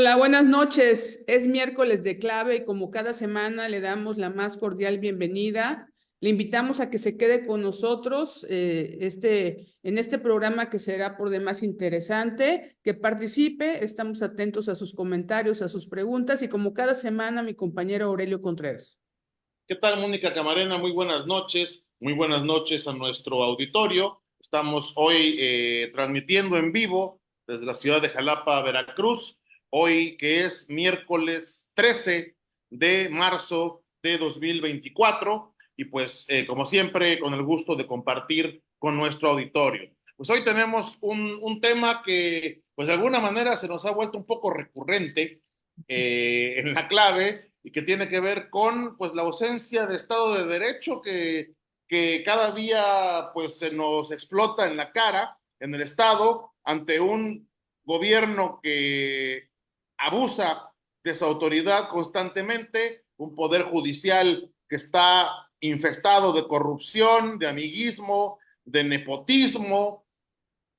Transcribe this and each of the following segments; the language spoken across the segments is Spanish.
Hola, buenas noches. Es miércoles de clave y como cada semana le damos la más cordial bienvenida. Le invitamos a que se quede con nosotros en este programa que será por demás interesante, que participe. Estamos atentos a sus comentarios, a sus preguntas y como cada semana mi compañero Aurelio Contreras. ¿Qué tal, Mónica Camarena? Muy buenas noches. Muy buenas noches a nuestro auditorio. Estamos hoy transmitiendo en vivo desde la ciudad de Jalapa, Veracruz. Hoy que es miércoles 13 de marzo de 2024. Y pues, como siempre, con el gusto de compartir con nuestro auditorio. Pues hoy tenemos un tema que, pues de alguna manera se nos ha vuelto un poco recurrente en la clave y que tiene que ver con pues la ausencia de Estado de Derecho que cada día pues se nos explota en la cara en el Estado ante un gobierno que abusa de su autoridad constantemente, un poder judicial que está infestado de corrupción, de amiguismo, de nepotismo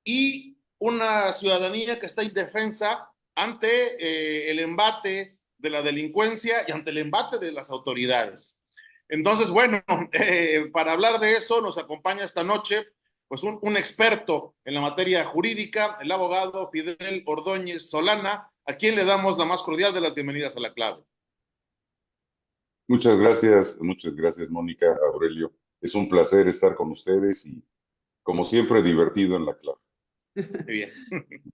y una ciudadanía que está indefensa ante el embate de la delincuencia y ante el embate de las autoridades. Entonces, bueno, para hablar de eso nos acompaña esta noche pues un experto en la materia jurídica, el abogado Fidel Ordóñez Solana, a quien le damos la más cordial de las bienvenidas a la clave. Muchas gracias, Mónica, Aurelio. Es un placer estar con ustedes y, como siempre, divertido en la clave. Muy bien.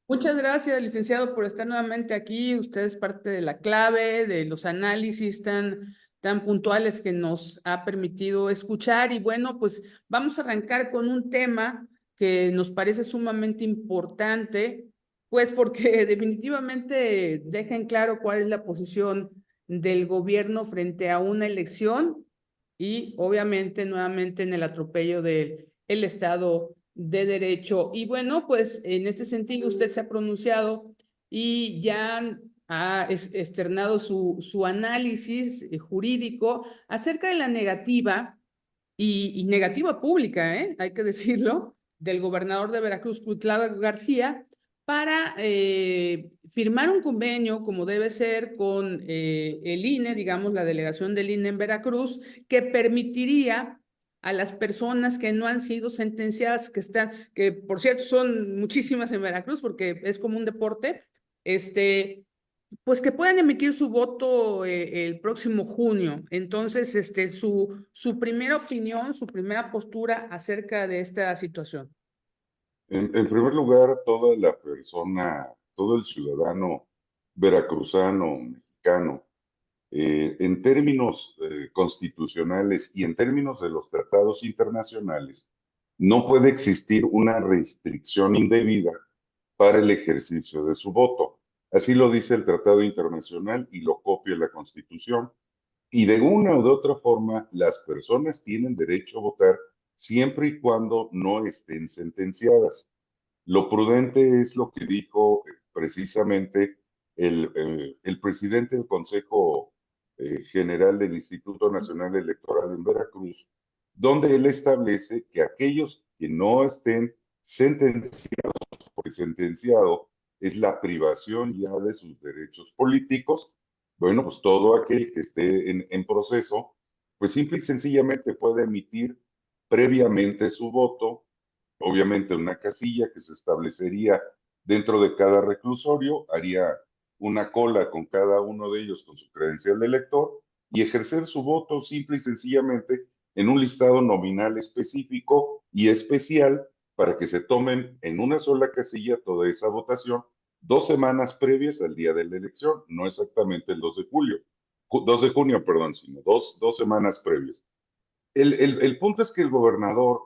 Muchas gracias, licenciado, por estar nuevamente aquí. Usted es parte de la clave, de los análisis tan puntuales que nos ha permitido escuchar. Y bueno, pues vamos a arrancar con un tema que nos parece sumamente importante, pues porque definitivamente deja en claro cuál es la posición del gobierno frente a una elección y obviamente nuevamente en el atropello del el Estado de Derecho. Y bueno, pues en este sentido usted se ha pronunciado y ya ha externado su análisis jurídico acerca de la negativa y negativa pública, hay que decirlo, del gobernador de Veracruz, Cuitlava García, para firmar un convenio, como debe ser, con el INE, digamos, la delegación del INE en Veracruz, que permitiría a las personas que no han sido sentenciadas, que por cierto son muchísimas en Veracruz, porque es como un deporte, pues que puedan emitir su voto el próximo junio. Entonces, su primera opinión, su primera postura acerca de esta situación. En primer lugar, toda la persona, todo el ciudadano veracruzano, mexicano, en términos constitucionales y en términos de los tratados internacionales, no puede existir una restricción indebida para el ejercicio de su voto. Así lo dice el Tratado Internacional y lo copia la Constitución. Y de una u de otra forma, las personas tienen derecho a votar siempre y cuando no estén sentenciadas. Lo prudente es lo que dijo precisamente el presidente del Consejo General del Instituto Nacional Electoral en Veracruz, donde él establece que aquellos que no estén sentenciados, porque sentenciado es la privación ya de sus derechos políticos. Bueno, pues todo aquel que esté en proceso, pues simple y sencillamente puede emitir previamente su voto, obviamente una casilla que se establecería dentro de cada reclusorio, haría una cola con cada uno de ellos con su credencial de elector y ejercer su voto simple y sencillamente en un listado nominal específico y especial para que se tomen en una sola casilla toda esa votación 2 semanas previas al día de la elección, no exactamente el 2 de julio, 2 de junio, perdón, sino dos semanas previas. El punto es que el gobernador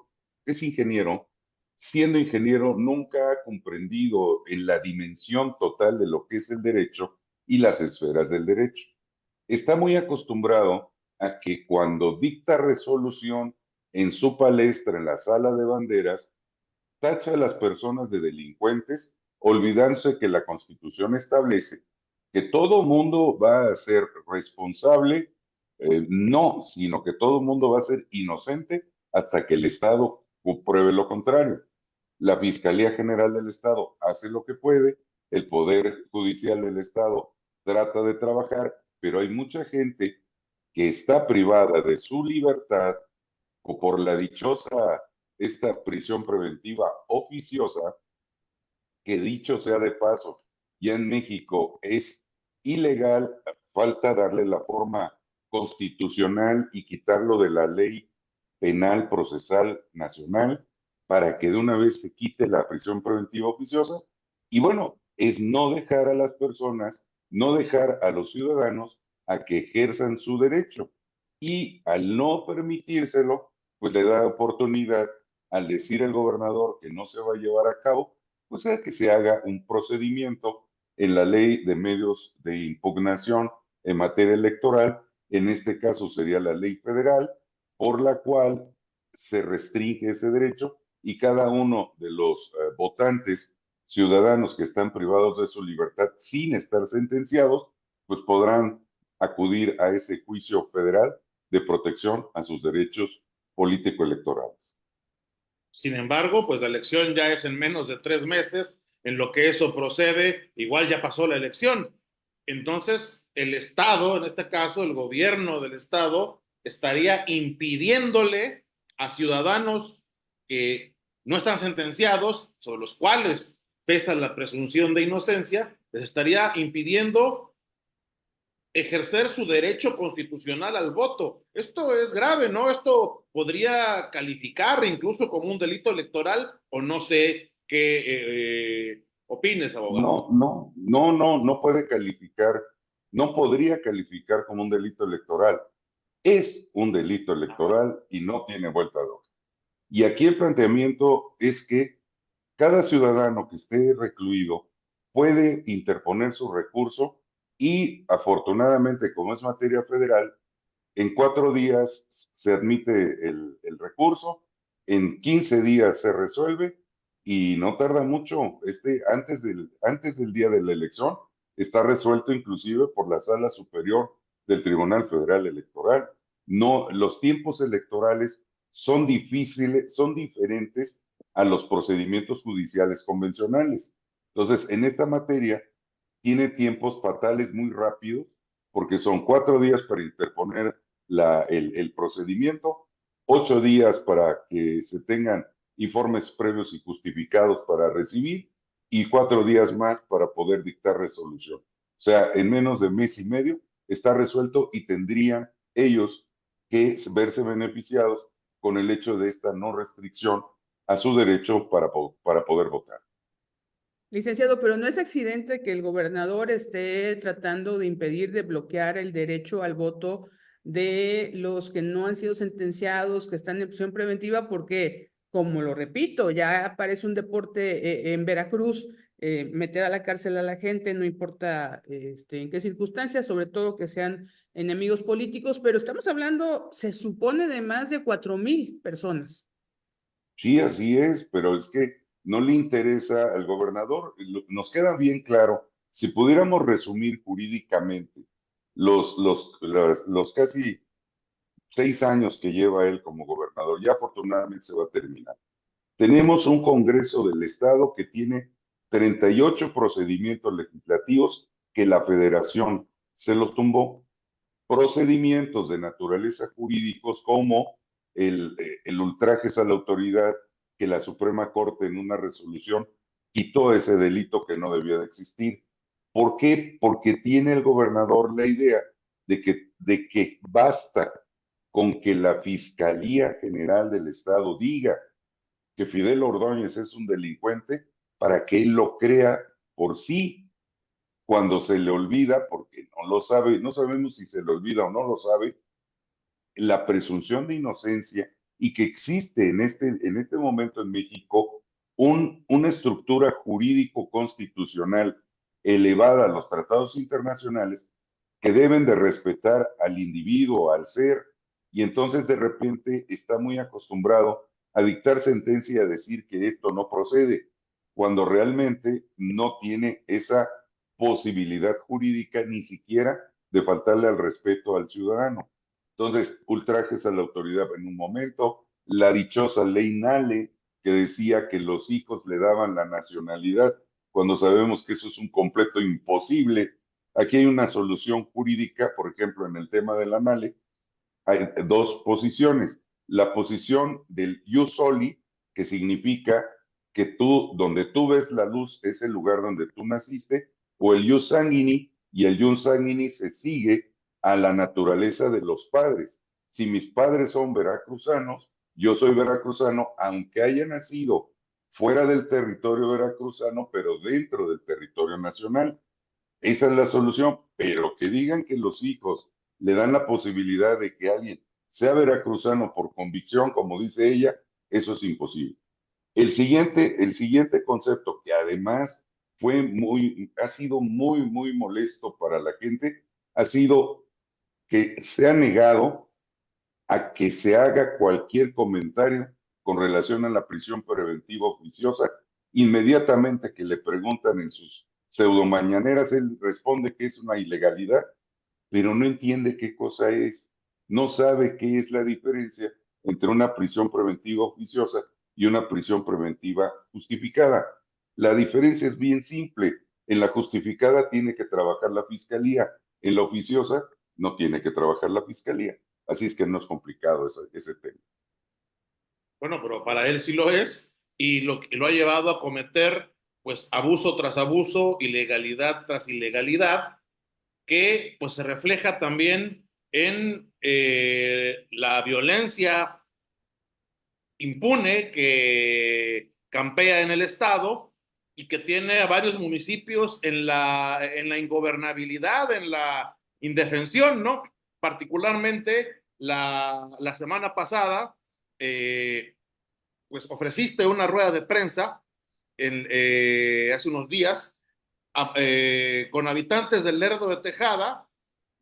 es ingeniero, siendo ingeniero nunca ha comprendido en la dimensión total de lo que es el derecho y las esferas del derecho. Está muy acostumbrado a que cuando dicta resolución en su palestra en la sala de banderas, tacha a las personas de delincuentes, olvidándose que la Constitución establece que todo mundo va a ser responsable, no, sino que todo mundo va a ser inocente hasta que el Estado pruebe lo contrario. La Fiscalía General del Estado hace lo que puede, el Poder Judicial del Estado trata de trabajar, pero hay mucha gente que está privada de su libertad o por la dichosa, esta prisión preventiva oficiosa, que dicho sea de paso, ya en México es ilegal, falta darle la forma constitucional y quitarlo de la ley penal procesal nacional para que de una vez se quite la prisión preventiva oficiosa. Y bueno, es no dejar a las personas, no dejar a los ciudadanos a que ejerzan su derecho. Y al no permitírselo, pues le da oportunidad al decir el gobernador que no se va a llevar a cabo, pues sea que se haga un procedimiento en la ley de medios de impugnación en materia electoral, en este caso sería la ley federal, por la cual se restringe ese derecho y cada uno de los votantes ciudadanos que están privados de su libertad sin estar sentenciados, pues podrán acudir a ese juicio federal de protección a sus derechos político-electorales. Sin embargo, pues la elección ya es en menos de 3 meses, en lo que eso procede, igual ya pasó la elección. Entonces, el Estado, en este caso, el gobierno del Estado, estaría impidiéndole a ciudadanos que no están sentenciados, sobre los cuales pesa la presunción de inocencia, les estaría impidiendo ejercer su derecho constitucional al voto. Esto es grave, ¿no? Esto podría calificar incluso como un delito electoral o no sé qué opines, abogado. No puede calificar, no podría calificar como un delito electoral. Es un delito electoral y no tiene vuelta de hoja. Y aquí el planteamiento es que cada ciudadano que esté recluido puede interponer su recurso y afortunadamente, como es materia federal, en 4 días se admite el recurso, en 15 días se resuelve y no tarda mucho. Antes del día de la elección está resuelto inclusive por la Sala Superior del Tribunal Federal Electoral. No, los tiempos electorales son difíciles, son diferentes a los procedimientos judiciales convencionales. Entonces, en esta materia tiene tiempos fatales muy rápidos porque son 4 días para interponer el procedimiento, 8 días para que se tengan informes previos y justificados para recibir y 4 días más para poder dictar resolución. O sea, en menos de mes y medio está resuelto y tendrían ellos que verse beneficiados con el hecho de esta no restricción a su derecho para poder votar. Licenciado, pero no es accidente que el gobernador esté tratando de impedir, de bloquear el derecho al voto de los que no han sido sentenciados, que están en prisión preventiva, porque, como lo repito, ya parece un deporte en Veracruz, meter a la cárcel a la gente, no importa en qué circunstancias, sobre todo que sean enemigos políticos, pero estamos hablando, se supone, de más de 4,000 personas. Sí, así es, pero es que no le interesa al gobernador. Nos queda bien claro, si pudiéramos resumir jurídicamente los casi 6 años que lleva él como gobernador, ya afortunadamente se va a terminar. Tenemos un Congreso del Estado que tiene 38 procedimientos legislativos que la Federación se los tumbó, procedimientos de naturaleza jurídicos como el ultrajes a la autoridad, que la Suprema Corte en una resolución quitó ese delito que no debía de existir. ¿Por qué? Porque tiene el gobernador la idea de que basta con que la Fiscalía General del Estado diga que Fidel Ordóñez es un delincuente para que él lo crea por sí. Cuando se le olvida, porque no lo sabe, no sabemos si se le olvida o no lo sabe, la presunción de inocencia y que existe en este momento en México una estructura jurídico-constitucional elevada a los tratados internacionales que deben de respetar al individuo, al ser, y entonces de repente está muy acostumbrado a dictar sentencia y a decir que esto no procede, cuando realmente no tiene esa posibilidad jurídica ni siquiera de faltarle al respeto al ciudadano. Entonces, ultrajes a la autoridad en un momento, la dichosa ley Nale, que decía que los hijos le daban la nacionalidad cuando sabemos que eso es un completo imposible. Aquí hay una solución jurídica, por ejemplo, en el tema de la Nale, hay dos posiciones. La posición del ius soli, que significa que tú, donde tú ves la luz, es el lugar donde tú naciste, o el ius sanguini, y el ius sanguini se sigue a la naturaleza de los padres. Si mis padres son veracruzanos, yo soy veracruzano, aunque haya nacido fuera del territorio veracruzano, pero dentro del territorio nacional. Esa es la solución, pero que digan que los hijos le dan la posibilidad de que alguien sea veracruzano por convicción, como dice ella, eso es imposible. El siguiente concepto, que además ha sido muy molesto para la gente, ha sido que se ha negado a que se haga cualquier comentario con relación a la prisión preventiva oficiosa. Inmediatamente que le preguntan en sus pseudomañaneras, él responde que es una ilegalidad, pero no entiende qué cosa es, no sabe qué es la diferencia entre una prisión preventiva oficiosa y una prisión preventiva justificada. La diferencia es bien simple. En la justificada tiene que trabajar la fiscalía, en la oficiosa no tiene que trabajar la fiscalía. Así es que no es complicado ese tema. Bueno, pero para él sí lo es y lo ha llevado a cometer pues abuso tras abuso, ilegalidad tras ilegalidad, que pues se refleja también en la violencia impune que campea en el estado y que tiene a varios municipios en la ingobernabilidad, en la indefensión, ¿no? Particularmente la semana pasada, pues ofreciste una rueda de prensa hace unos días con habitantes del Lerdo de Tejada.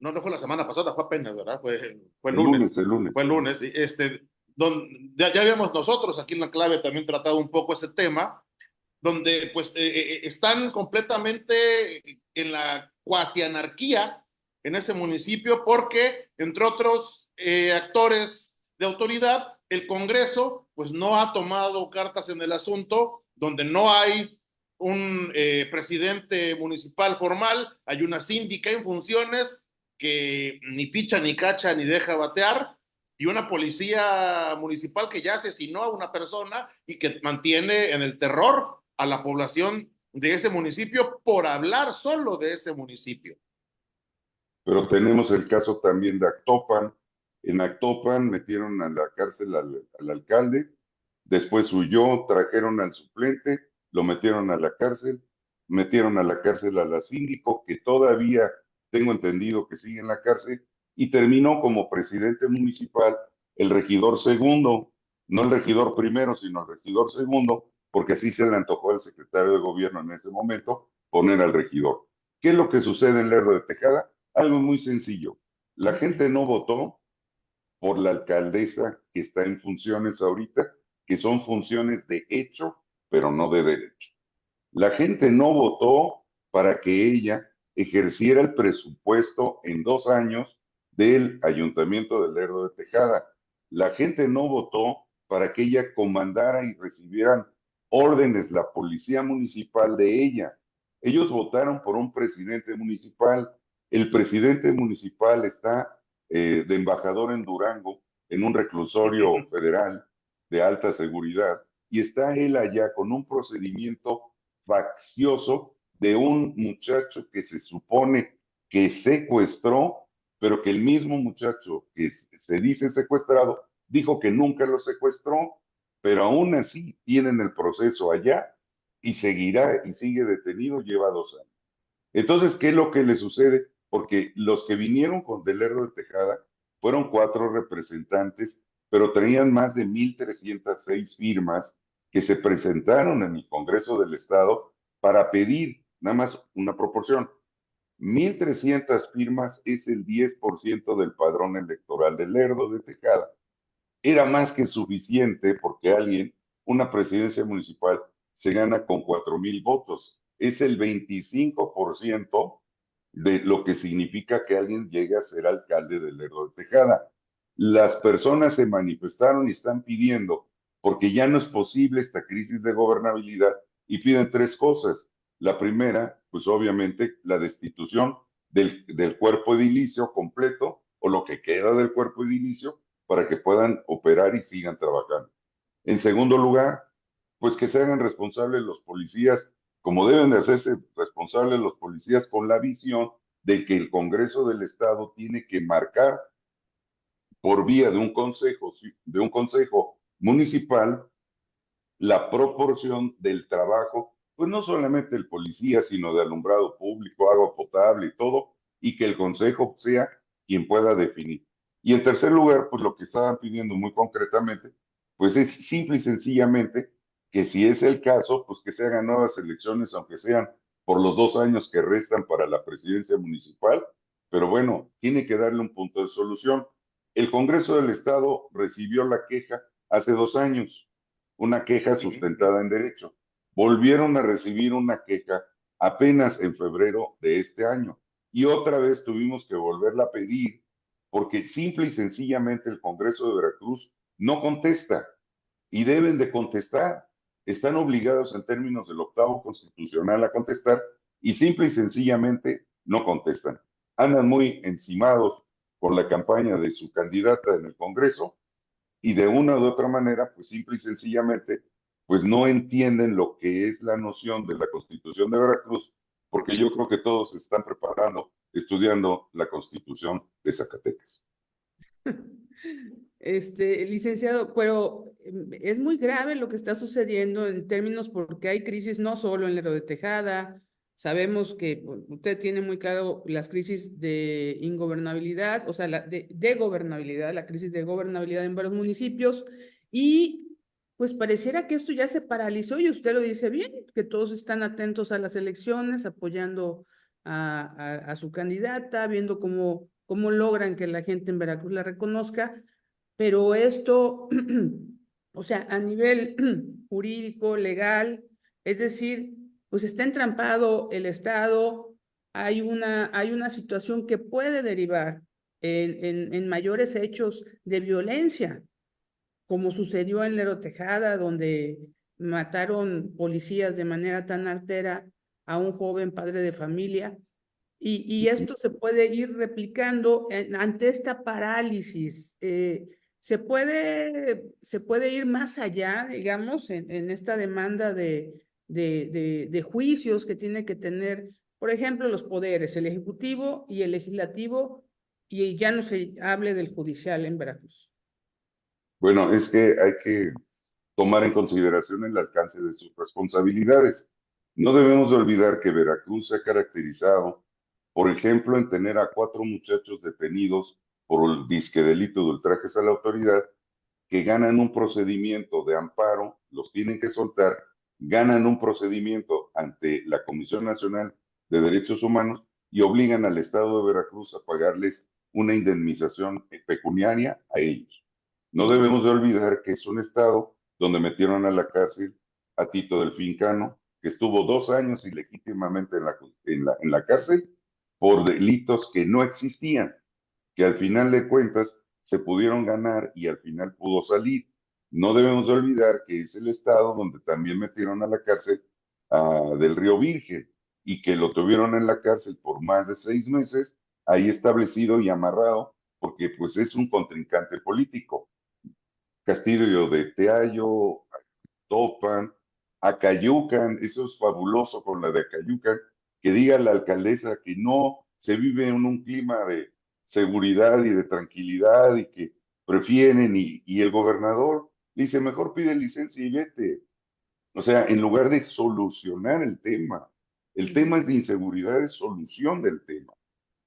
No, no fue la semana pasada, fue apenas, ¿verdad? Fue El lunes, el lunes. fue el lunes, ya habíamos nosotros aquí en La Clave también tratado un poco ese tema, donde pues están completamente en la cuasi anarquía en ese municipio porque, entre otros actores de autoridad, el Congreso pues no ha tomado cartas en el asunto, donde no hay un presidente municipal formal, hay una síndica en funciones que ni picha ni cacha ni deja batear, y una policía municipal que ya asesinó a una persona y que mantiene en el terror a la población de ese municipio por hablar solo de ese municipio. Pero tenemos el caso también de Actopan. En Actopan metieron a la cárcel al alcalde, después huyó, trajeron al suplente, lo metieron a la cárcel, metieron a la cárcel a la síndico, que todavía tengo entendido que sigue en la cárcel, y terminó como presidente municipal el regidor segundo, no el regidor primero, sino el regidor segundo, porque así se le antojó al secretario de gobierno en ese momento poner al regidor. ¿Qué es lo que sucede en Lerdo de Tejada? Algo muy sencillo. La gente no votó por la alcaldesa que está en funciones ahorita, que son funciones de hecho, pero no de derecho. La gente no votó para que ella ejerciera el presupuesto en 2 años del Ayuntamiento de Lerdo de Tejada. La gente no votó para que ella comandara y recibieran órdenes la policía municipal de ella. Ellos votaron por un presidente municipal. El presidente municipal está de embajador en Durango, en un reclusorio federal de alta seguridad, y está él allá con un procedimiento faccioso de un muchacho que se supone que secuestró, pero que el mismo muchacho que se dice secuestrado dijo que nunca lo secuestró, pero aún así tienen el proceso allá y seguirá y sigue detenido, lleva 2 años. Entonces, ¿qué es lo que le sucede? Porque los que vinieron con Del Lerdo de Tejada fueron 4 representantes, pero tenían más de 1,306 firmas que se presentaron en el Congreso del Estado para pedir, nada más una proporción, 1,300 firmas es el 10% del padrón electoral de Lerdo de Tejada. Era más que suficiente porque una presidencia municipal se gana con 4,000 votos. Es el 25% de lo que significa que alguien llegue a ser alcalde de Lerdo de Tejada. Las personas se manifestaron y están pidiendo, porque ya no es posible esta crisis de gobernabilidad, y piden 3 cosas. La primera, pues obviamente la destitución del cuerpo edilicio completo o lo que queda del cuerpo edilicio para que puedan operar y sigan trabajando. En segundo lugar, pues que se hagan responsables los policías, como deben de hacerse responsables los policías con la visión de que el Congreso del Estado tiene que marcar por vía de un consejo municipal la proporción del trabajo, pues no solamente el policía, sino de alumbrado público, agua potable y todo, y que el consejo sea quien pueda definir. Y en tercer lugar, pues lo que estaban pidiendo muy concretamente, pues es simple y sencillamente que si es el caso, pues que se hagan nuevas elecciones, aunque sean por los 2 años que restan para la presidencia municipal, pero bueno, tiene que darle un punto de solución. El Congreso del Estado recibió la queja hace 2 años, una queja sustentada en derecho. Volvieron a recibir una queja apenas en febrero de este año y otra vez tuvimos que volverla a pedir porque simple y sencillamente el Congreso de Veracruz no contesta y deben de contestar. Están obligados en términos del octavo constitucional a contestar y simple y sencillamente no contestan. Andan muy encimados por la campaña de su candidata en el Congreso y de una u otra manera, pues simple y sencillamente, pues no entienden lo que es la noción de la Constitución de Veracruz, porque yo creo que todos se están preparando, estudiando la Constitución de Zacatecas. Licenciado, pero es muy grave lo que está sucediendo en términos porque hay crisis no solo en Lerdo de Tejada, sabemos que usted tiene muy claro las crisis de ingobernabilidad, o sea, de gobernabilidad, la crisis de gobernabilidad en varios municipios, y pues pareciera que esto ya se paralizó y usted lo dice bien, que todos están atentos a las elecciones, apoyando a su candidata, viendo cómo logran que la gente en Veracruz la reconozca, pero esto, o sea, a nivel jurídico, legal, es decir, pues está entrampado el Estado, hay una situación que puede derivar en mayores hechos de violencia, como sucedió en Lero Tejada, donde mataron policías de manera tan artera a un joven padre de familia. Y esto se puede ir replicando ante esta parálisis. Se puede ir más allá, digamos, en esta demanda de juicios que tiene que tener, por ejemplo, los poderes, el ejecutivo y el legislativo, y ya no se hable del judicial en Veracruz. Bueno, es que hay que tomar en consideración el alcance de sus responsabilidades. No debemos de olvidar que Veracruz se ha caracterizado, por ejemplo, en tener a 4 muchachos detenidos por el disque delito de ultrajes a la autoridad, que ganan un procedimiento de amparo, los tienen que soltar, ganan un procedimiento ante la Comisión Nacional de Derechos Humanos y obligan al Estado de Veracruz a pagarles una indemnización pecuniaria a ellos. No debemos de olvidar que es un estado donde metieron a la cárcel a Tito Delfín Cano, que estuvo 2 años ilegítimamente en la cárcel por delitos que no existían, que al final de cuentas se pudieron ganar y al final pudo salir. No debemos de olvidar que es el estado donde también metieron a la cárcel del Río Virgen y que lo tuvieron en la cárcel por más de 6 meses, ahí establecido y amarrado, porque pues es un contrincante político. Castillo de Teallo, Topan, Acayucan, eso es fabuloso con la de Acayucan, que diga la alcaldesa que no se vive en un clima de seguridad y de tranquilidad y que prefieren y el gobernador dice, mejor pide licencia y vete. O sea, en lugar de solucionar el tema es de inseguridad, es solución del tema.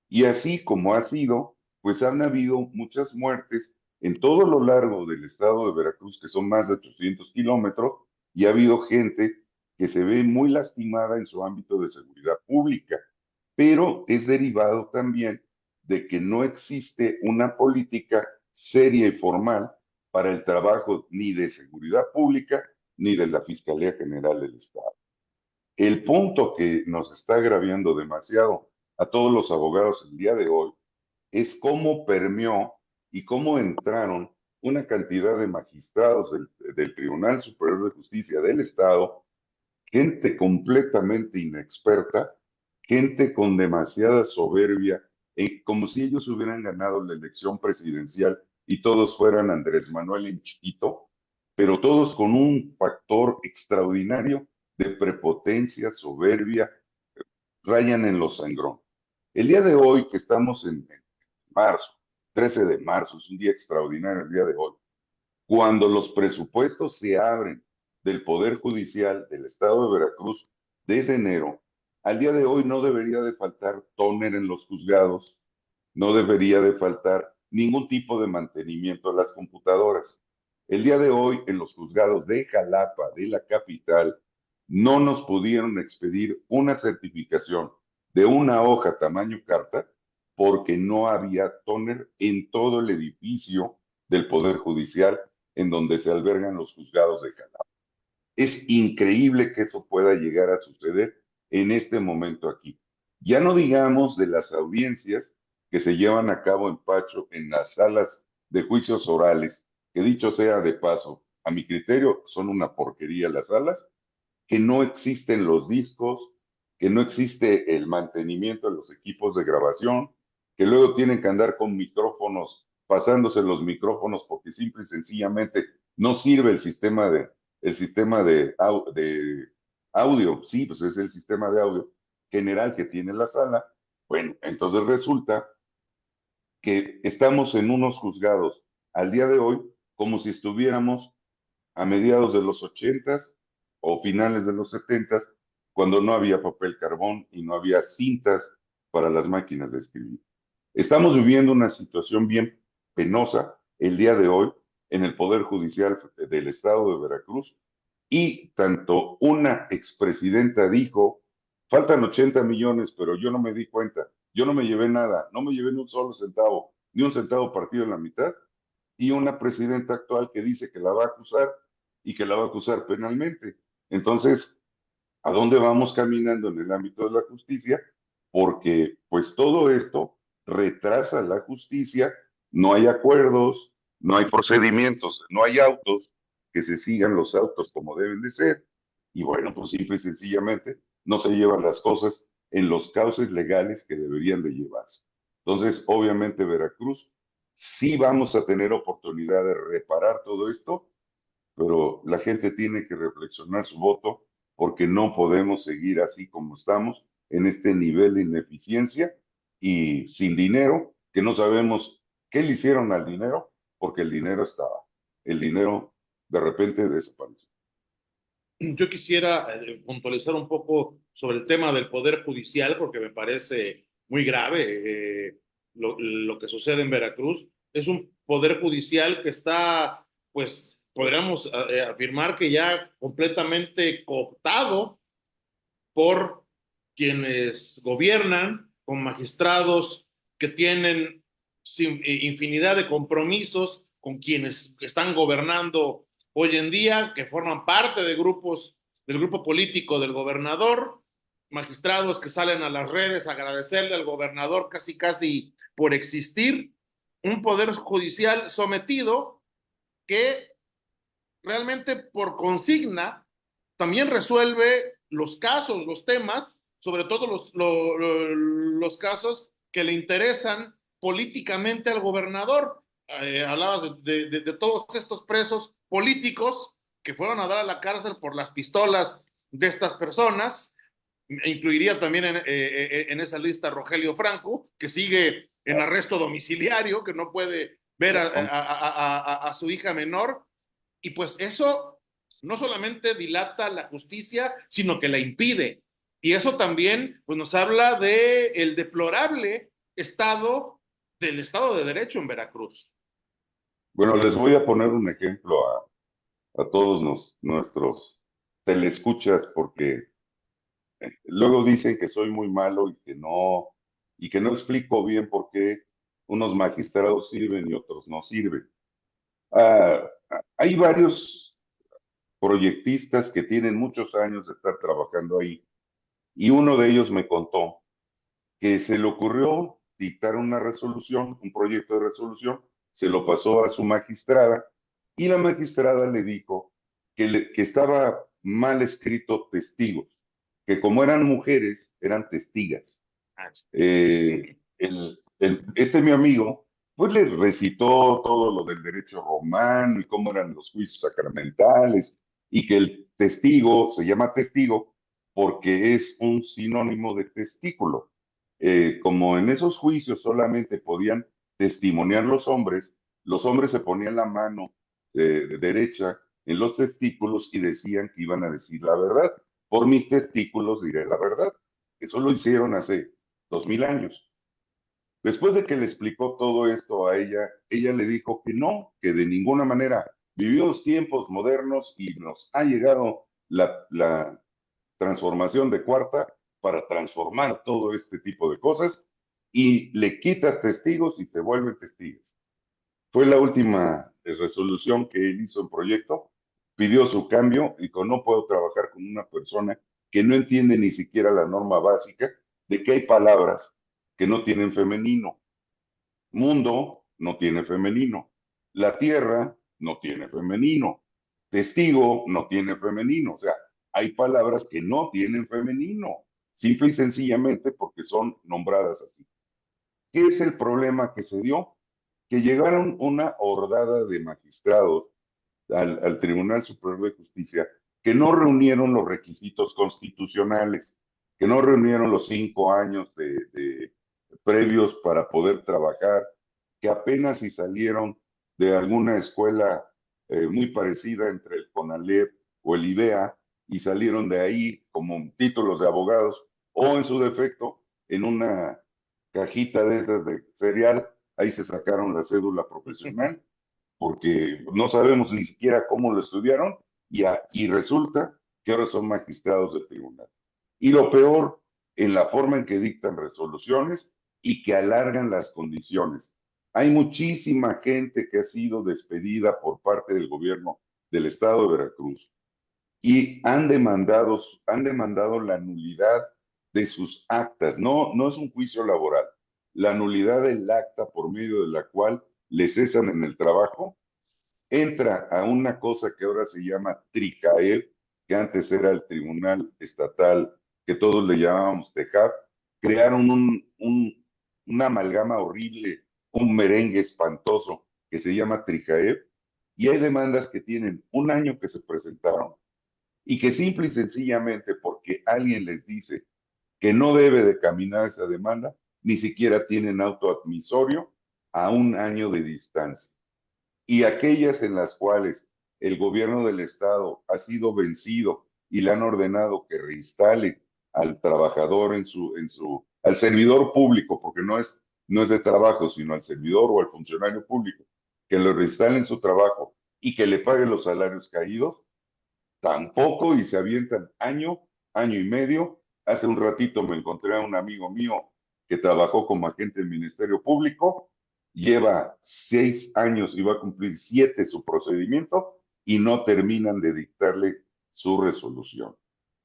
Y así como ha sido, pues han habido muchas muertes en todo lo largo del estado de Veracruz, que son más de 800 kilómetros, y ha habido gente que se ve muy lastimada en su ámbito de seguridad pública, pero es derivado también de que no existe una política seria y formal para el trabajo ni de seguridad pública ni de la Fiscalía General del Estado. El punto que nos está agraviando demasiado a todos los abogados el día de hoy es cómo permeó y cómo entraron una cantidad de magistrados del Tribunal Superior de Justicia del Estado gente completamente inexperta, gente con demasiada soberbia, como si ellos hubieran ganado la elección presidencial y todos fueran Andrés Manuel en chiquito, pero todos con un factor extraordinario de prepotencia, soberbia, rayan en lo sangrón. El día de hoy, que estamos en marzo, 13 de marzo, es un día extraordinario el día de hoy, cuando los presupuestos se abren del Poder Judicial del Estado de Veracruz desde enero, al día de hoy no debería de faltar tóner en los juzgados, no debería de faltar ningún tipo de mantenimiento de las computadoras. El día de hoy, en los juzgados de Jalapa, de la capital, no nos pudieron expedir una certificación de una hoja tamaño carta porque no había tóner en todo el edificio del Poder Judicial en donde se albergan los juzgados de Jalapa. Es increíble que eso pueda llegar a suceder en este momento aquí. Ya no digamos de las audiencias que se llevan a cabo en Pacho en las salas de juicios orales, que dicho sea de paso, a mi criterio son una porquería las salas, que no existen los discos, que no existe el mantenimiento de los equipos de grabación, que luego tienen que andar con micrófonos, pasándose los micrófonos porque simple y sencillamente no sirve el sistema de audio, sí, pues es el sistema de audio general que tiene la sala. Bueno, entonces resulta que estamos en unos juzgados al día de hoy como si estuviéramos a mediados de los 80s o finales de los 70s, cuando no había papel carbón y no había cintas para las máquinas de escribir. Estamos viviendo una situación bien penosa el día de hoy en el Poder Judicial del Estado de Veracruz y tanto una expresidenta dijo, faltan 80 millones, pero yo no me di cuenta, yo no me llevé nada, no me llevé ni un solo centavo, ni un centavo partido en la mitad, y una presidenta actual que dice que la va a acusar y que la va a acusar penalmente. Entonces, ¿a dónde vamos caminando en el ámbito de la justicia? Porque pues todo esto retrasa la justicia, no hay acuerdos, no hay procedimientos, no hay autos, que se sigan los autos como deben de ser, y bueno, pues simple y sencillamente no se llevan las cosas en los cauces legales que deberían de llevarse. Entonces, obviamente Veracruz sí vamos a tener oportunidad de reparar todo esto, pero la gente tiene que reflexionar su voto porque no podemos seguir así como estamos en este nivel de ineficiencia y sin dinero, que no sabemos qué le hicieron al dinero, porque el dinero estaba. El dinero de repente desapareció. Yo quisiera puntualizar un poco sobre el tema del Poder Judicial, porque me parece muy grave lo que sucede en Veracruz. Es un Poder Judicial que está, pues, podríamos afirmar que ya completamente cooptado por quienes gobiernan, con magistrados que tienen infinidad de compromisos con quienes están gobernando hoy en día, que forman parte de grupos del grupo político del gobernador, magistrados que salen a las redes a agradecerle al gobernador casi casi por existir, un poder judicial sometido que realmente por consigna también resuelve los casos, los temas, sobre todo los casos que le interesan políticamente al gobernador. Hablabas de todos estos presos políticos que fueron a dar a la cárcel por las pistolas de estas personas. Incluiría también en esa lista a Rogelio Franco, que sigue en arresto domiciliario, que no puede ver a su hija menor. Y pues eso no solamente dilata la justicia, sino que la impide. Y eso también pues, nos habla de el deplorable estado del Estado de Derecho en Veracruz. Bueno, les voy a poner un ejemplo a todos nuestros telescuchas, porque luego dicen que soy muy malo y que no explico bien por qué unos magistrados sirven y otros no sirven. Ah, hay varios proyectistas que tienen muchos años de estar trabajando ahí y uno de ellos me contó que se le ocurrió dictar una resolución, un proyecto de resolución, se lo pasó a su magistrada y la magistrada le dijo que estaba mal escrito testigos, que como eran mujeres, eran testigas. Este mi amigo, pues le recitó todo lo del derecho romano y cómo eran los juicios sacramentales, y que el testigo se llama testigo porque es un sinónimo de testículo. Como en esos juicios solamente podían testimoniar los hombres se ponían la mano de derecha en los testículos y decían que iban a decir la verdad. Por mis testículos diré la verdad. Eso lo hicieron hace 2000 años. Después de que le explicó todo esto a ella, ella le dijo que no, que de ninguna manera vivimos tiempos modernos y nos ha llegado la transformación de cuarta para transformar todo este tipo de cosas y le quitas testigos y te vuelven testigos. Fue la última resolución que él hizo en proyecto, pidió su cambio y con no puedo trabajar con una persona que no entiende ni siquiera la norma básica de que hay palabras que no tienen femenino. Mundo no tiene femenino. La tierra no tiene femenino. Testigo no tiene femenino. O sea, hay palabras que no tienen femenino, simple y sencillamente porque son nombradas así. ¿Qué es el problema que se dio? Que llegaron una hordada de magistrados al Tribunal Superior de Justicia que no reunieron los requisitos constitucionales, que no reunieron los 5 años de previos para poder trabajar, que apenas si salieron de alguna escuela muy parecida entre el CONALEP o el IDEA y salieron de ahí como títulos de abogados o en su defecto en una cajita de esas de cereal, ahí se sacaron la cédula profesional porque no sabemos ni siquiera cómo lo estudiaron y resulta que ahora son magistrados del tribunal. Y lo peor, en la forma en que dictan resoluciones y que alargan las condiciones. Hay muchísima gente que ha sido despedida por parte del gobierno del estado de Veracruz y han demandado la nulidad de sus actas. No, no es un juicio laboral. La nulidad del acta por medio de la cual les cesan en el trabajo entra a una cosa que ahora se llama TRICAEL, que antes era el Tribunal Estatal, que todos le llamábamos TEJAP, crearon una amalgama horrible, un merengue espantoso que se llama TRICAEL, y hay demandas que tienen 1 año que se presentaron y que simple y sencillamente porque alguien les dice que no debe de caminar esa demanda, ni siquiera tienen autoadmisorio a 1 año de distancia. Y aquellas en las cuales el gobierno del estado ha sido vencido y le han ordenado que reinstale al trabajador al servidor público, porque no es de trabajo, sino al servidor o al funcionario público, que lo reinstale en su trabajo y que le pague los salarios caídos, tampoco, y se avientan año y medio. Hace un ratito me encontré a un amigo mío que trabajó como agente del Ministerio Público, lleva 6 años y va a cumplir 7 su procedimiento y no terminan de dictarle su resolución.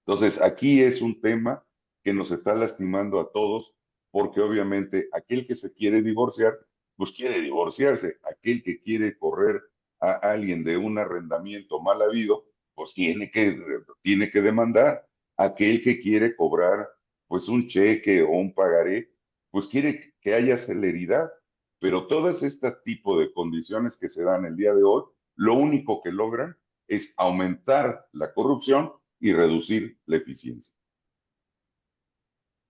Entonces, aquí es un tema que nos está lastimando a todos, porque obviamente aquel que se quiere divorciar, pues quiere divorciarse. Aquel que quiere correr a alguien de un arrendamiento mal habido, pues tiene que demandar. Aquel que quiere cobrar pues un cheque o un pagaré, pues quiere que haya celeridad. Pero todas estas tipos de condiciones que se dan el día de hoy, lo único que logran es aumentar la corrupción y reducir la eficiencia.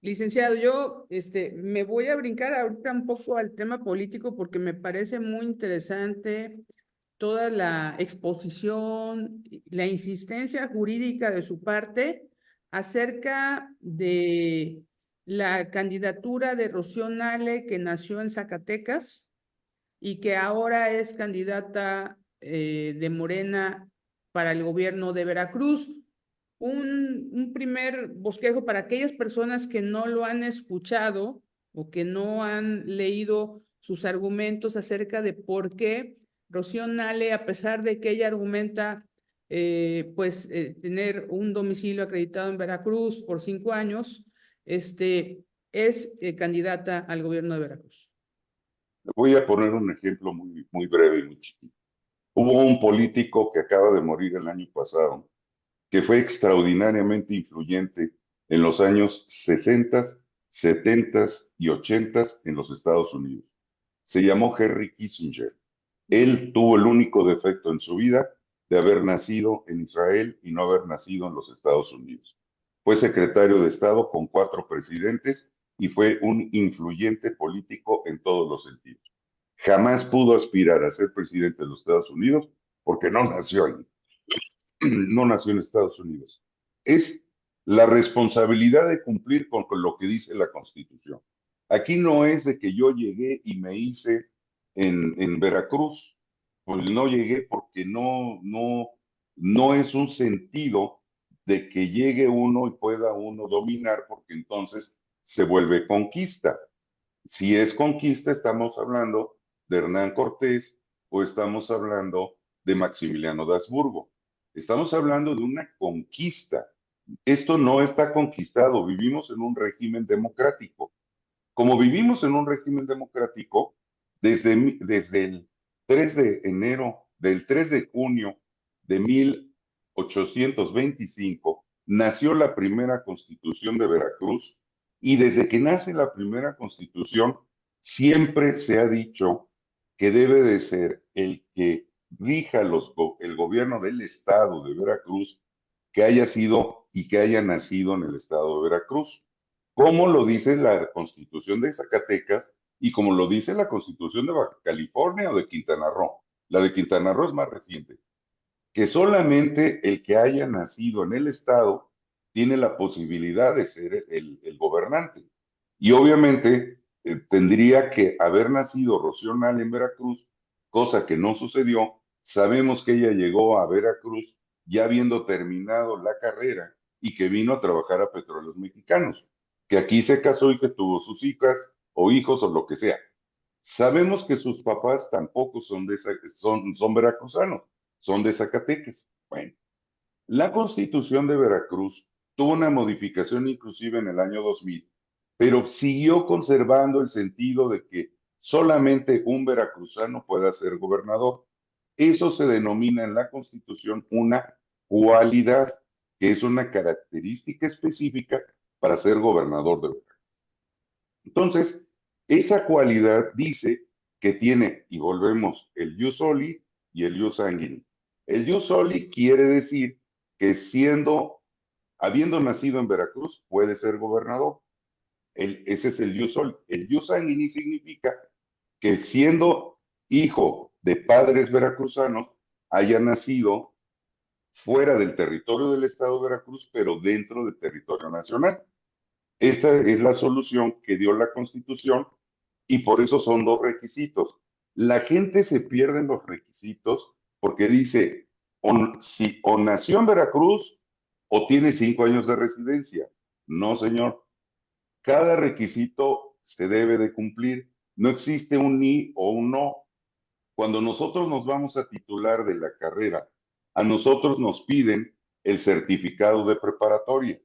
Licenciado, yo me voy a brincar ahorita un poco al tema político porque me parece muy interesante toda la exposición, la insistencia jurídica de su parte acerca de la candidatura de Rocío Nale, que nació en Zacatecas y que ahora es candidata de Morena para el gobierno de Veracruz. Un primer bosquejo para aquellas personas que no lo han escuchado o que no han leído sus argumentos acerca de por qué Rocío Nale, a pesar de que ella argumenta tener un domicilio acreditado en Veracruz por 5 años, es candidata al gobierno de Veracruz. Voy a poner un ejemplo muy breve y muy chiquito. Hubo un político que acaba de morir el año pasado, que fue extraordinariamente influyente en los años 60, 70 y 80 en los Estados Unidos. Se llamó Henry Kissinger. Él tuvo el único defecto en su vida de haber nacido en Israel y no haber nacido en los Estados Unidos. Fue secretario de Estado con 4 presidentes y fue un influyente político en todos los sentidos. Jamás pudo aspirar a ser presidente de los Estados Unidos porque no nació allí, no nació en Estados Unidos. Es la responsabilidad de cumplir con lo que dice la Constitución. Aquí no es de que yo llegué y me hice en Veracruz, pues no llegué porque no es un sentido de que llegue uno y pueda uno dominar, porque entonces se vuelve conquista. Si es conquista, estamos hablando de Hernán Cortés o estamos hablando de Maximiliano de Habsburgo. Estamos hablando de una conquista. Esto no está conquistado, vivimos en un régimen democrático. Como vivimos en un régimen democrático, desde el 3 de enero, del 3 de junio de 1825, nació la primera constitución de Veracruz y desde que nace la primera constitución, siempre se ha dicho que debe de ser el que rija el gobierno del estado de Veracruz que haya sido y que haya nacido en el estado de Veracruz, como lo dice la Constitución de Zacatecas y como lo dice la Constitución de Baja California o de Quintana Roo. La de Quintana Roo es más reciente, que solamente el que haya nacido en el estado tiene la posibilidad de ser el gobernante. Y obviamente tendría que haber nacido Rocío Nale en Veracruz, cosa que no sucedió. Sabemos que ella llegó a Veracruz ya habiendo terminado la carrera y que vino a trabajar a Petróleos Mexicanos, que aquí se casó y que tuvo sus hijas o hijos o lo que sea. Sabemos que sus papás tampoco son veracruzanos, son de Zacatecas. Bueno, la Constitución de Veracruz tuvo una modificación inclusive en el año 2000, pero siguió conservando el sentido de que solamente un veracruzano pueda ser gobernador. Eso se denomina en la Constitución una cualidad, que es una característica específica para ser gobernador de Veracruz. Entonces, esa cualidad dice que tiene, y volvemos, el jus soli y el jus sanguinis. El jus soli quiere decir que habiendo nacido en Veracruz, puede ser gobernador. Ese es el jus soli. El jus sanguinis significa que siendo hijo de padres veracruzanos, haya nacido fuera del territorio del estado de Veracruz, pero dentro del territorio nacional. Esta es la solución que dio la Constitución y por eso son 2 requisitos. La gente se pierde en los requisitos porque dice, o nació en Veracruz o tiene 5 años de residencia. No, señor. Cada requisito se debe de cumplir. No existe un ni o un no. Cuando nosotros nos vamos a titular de la carrera, a nosotros nos piden el certificado de preparatoria.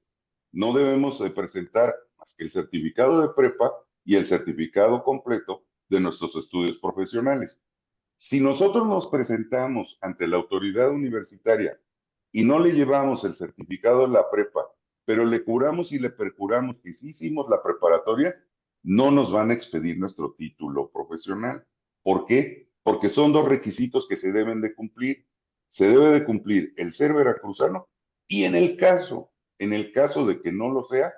No debemos de presentar más que el certificado de prepa y el certificado completo de nuestros estudios profesionales. Si nosotros nos presentamos ante la autoridad universitaria y no le llevamos el certificado de la prepa, pero le curamos y le perjuramos que sí hicimos la preparatoria, no nos van a expedir nuestro título profesional. ¿Por qué? Porque son 2 requisitos que se deben de cumplir. Se debe de cumplir el ser veracruzano y en el caso de que no lo sea,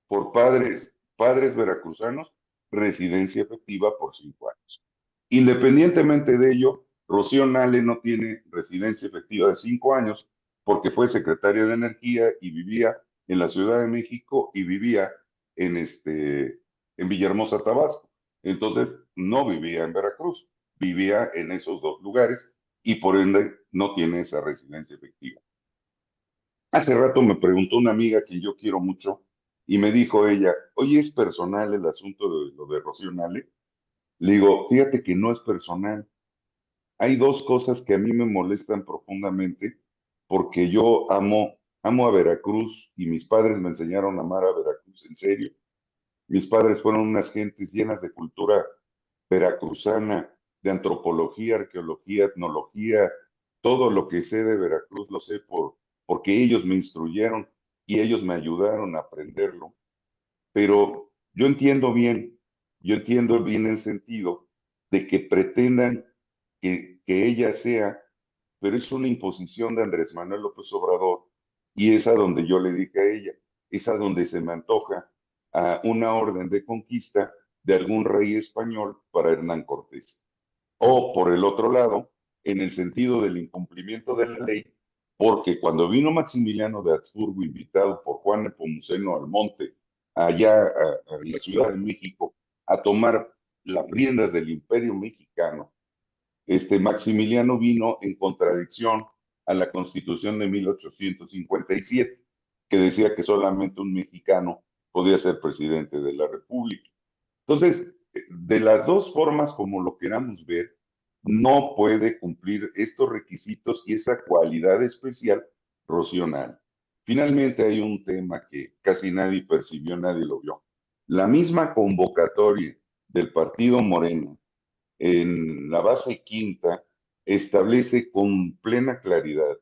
por padres veracruzanos, residencia efectiva por 5 años. Independientemente de ello, Rocío Nale no tiene residencia efectiva de 5 años porque fue secretaria de Energía y vivía en la Ciudad de México y vivía en Villahermosa, Tabasco. Entonces, no vivía en Veracruz, vivía en esos 2 lugares y por ende no tiene esa residencia efectiva. Hace rato me preguntó una amiga que yo quiero mucho y me dijo ella, oye, ¿es personal el asunto de lo de Rocío Nale? Le digo, fíjate que no es personal. Hay 2 cosas que a mí me molestan profundamente porque yo amo a Veracruz y mis padres me enseñaron a amar a Veracruz en serio. Mis padres fueron unas gentes llenas de cultura veracruzana, de antropología, arqueología, etnología, todo lo que sé de Veracruz lo sé porque ellos me instruyeron y ellos me ayudaron a aprenderlo. Pero yo entiendo bien el sentido de que pretendan que ella sea, pero es una imposición de Andrés Manuel López Obrador y es a donde yo le dije a ella, es a donde se me antoja a una orden de conquista de algún rey español para Hernán Cortés. O por el otro lado, en el sentido del incumplimiento de la ley, porque cuando vino Maximiliano de Habsburgo, invitado por Juan Nepomuceno Almonte, allá a la Ciudad de México, a tomar las riendas del Imperio Mexicano, Maximiliano vino en contradicción a la Constitución de 1857, que decía que solamente un mexicano podía ser presidente de la República. Entonces, de las dos formas como lo queramos ver, no puede cumplir estos requisitos y esa cualidad especial rocional. Finalmente hay un tema que casi nadie percibió, nadie lo vio. La misma convocatoria del partido Moreno en la base quinta establece con plena claridad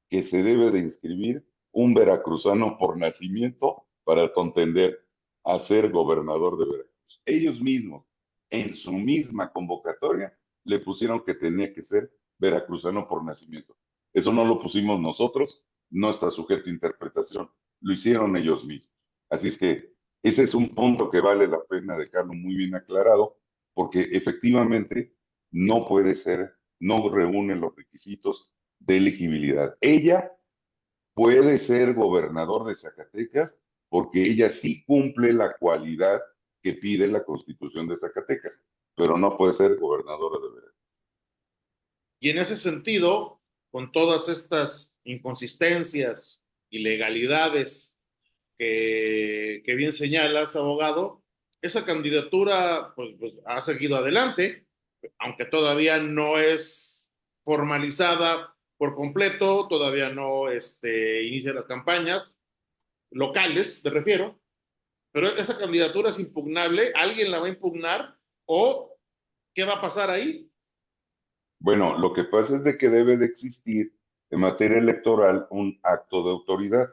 que se debe de inscribir un veracruzano por nacimiento para contender a ser gobernador de Veracruz. Ellos mismos, en su misma convocatoria, le pusieron que tenía que ser veracruzano por nacimiento. Eso no lo pusimos nosotros, no está sujeto a interpretación, lo hicieron ellos mismos. Así es que ese es un punto que vale la pena dejarlo muy bien aclarado, porque efectivamente no puede ser, no reúne los requisitos de elegibilidad. Ella puede ser gobernador de Zacatecas porque ella sí cumple la cualidad que pide la Constitución de Zacatecas, pero no puede ser gobernadora de Veracruz. Y en ese sentido, con todas estas inconsistencias, ilegalidades que bien señalas, abogado, esa candidatura pues ha seguido adelante, aunque todavía no es formalizada por completo, todavía no inicia las campañas locales, me refiero, pero esa candidatura es impugnable, ¿alguien la va a impugnar o qué va a pasar ahí? Bueno, lo que pasa es de que debe de existir en materia electoral un acto de autoridad.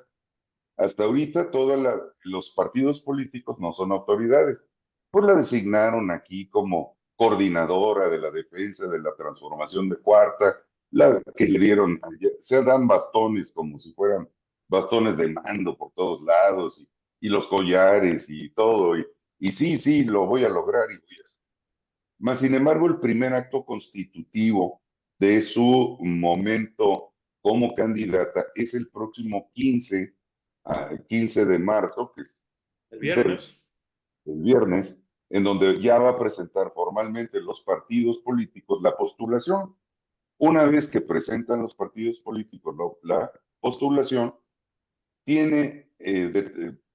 Hasta ahorita todos los partidos políticos no son autoridades. Pues la designaron aquí como coordinadora de la defensa de la transformación de Cuarta, la que le dieron, se dan bastones como si fueran bastones de mando por todos lados y los collares y todo. Y sí, sí, lo voy a lograr y voy a hacer. Mas, sin embargo, el primer acto constitutivo de su momento como candidata es el próximo 15 de marzo, que es El del, viernes. del viernes, en donde ya va a presentar formalmente los partidos políticos la postulación. Una vez que presentan los partidos políticos la postulación, tiene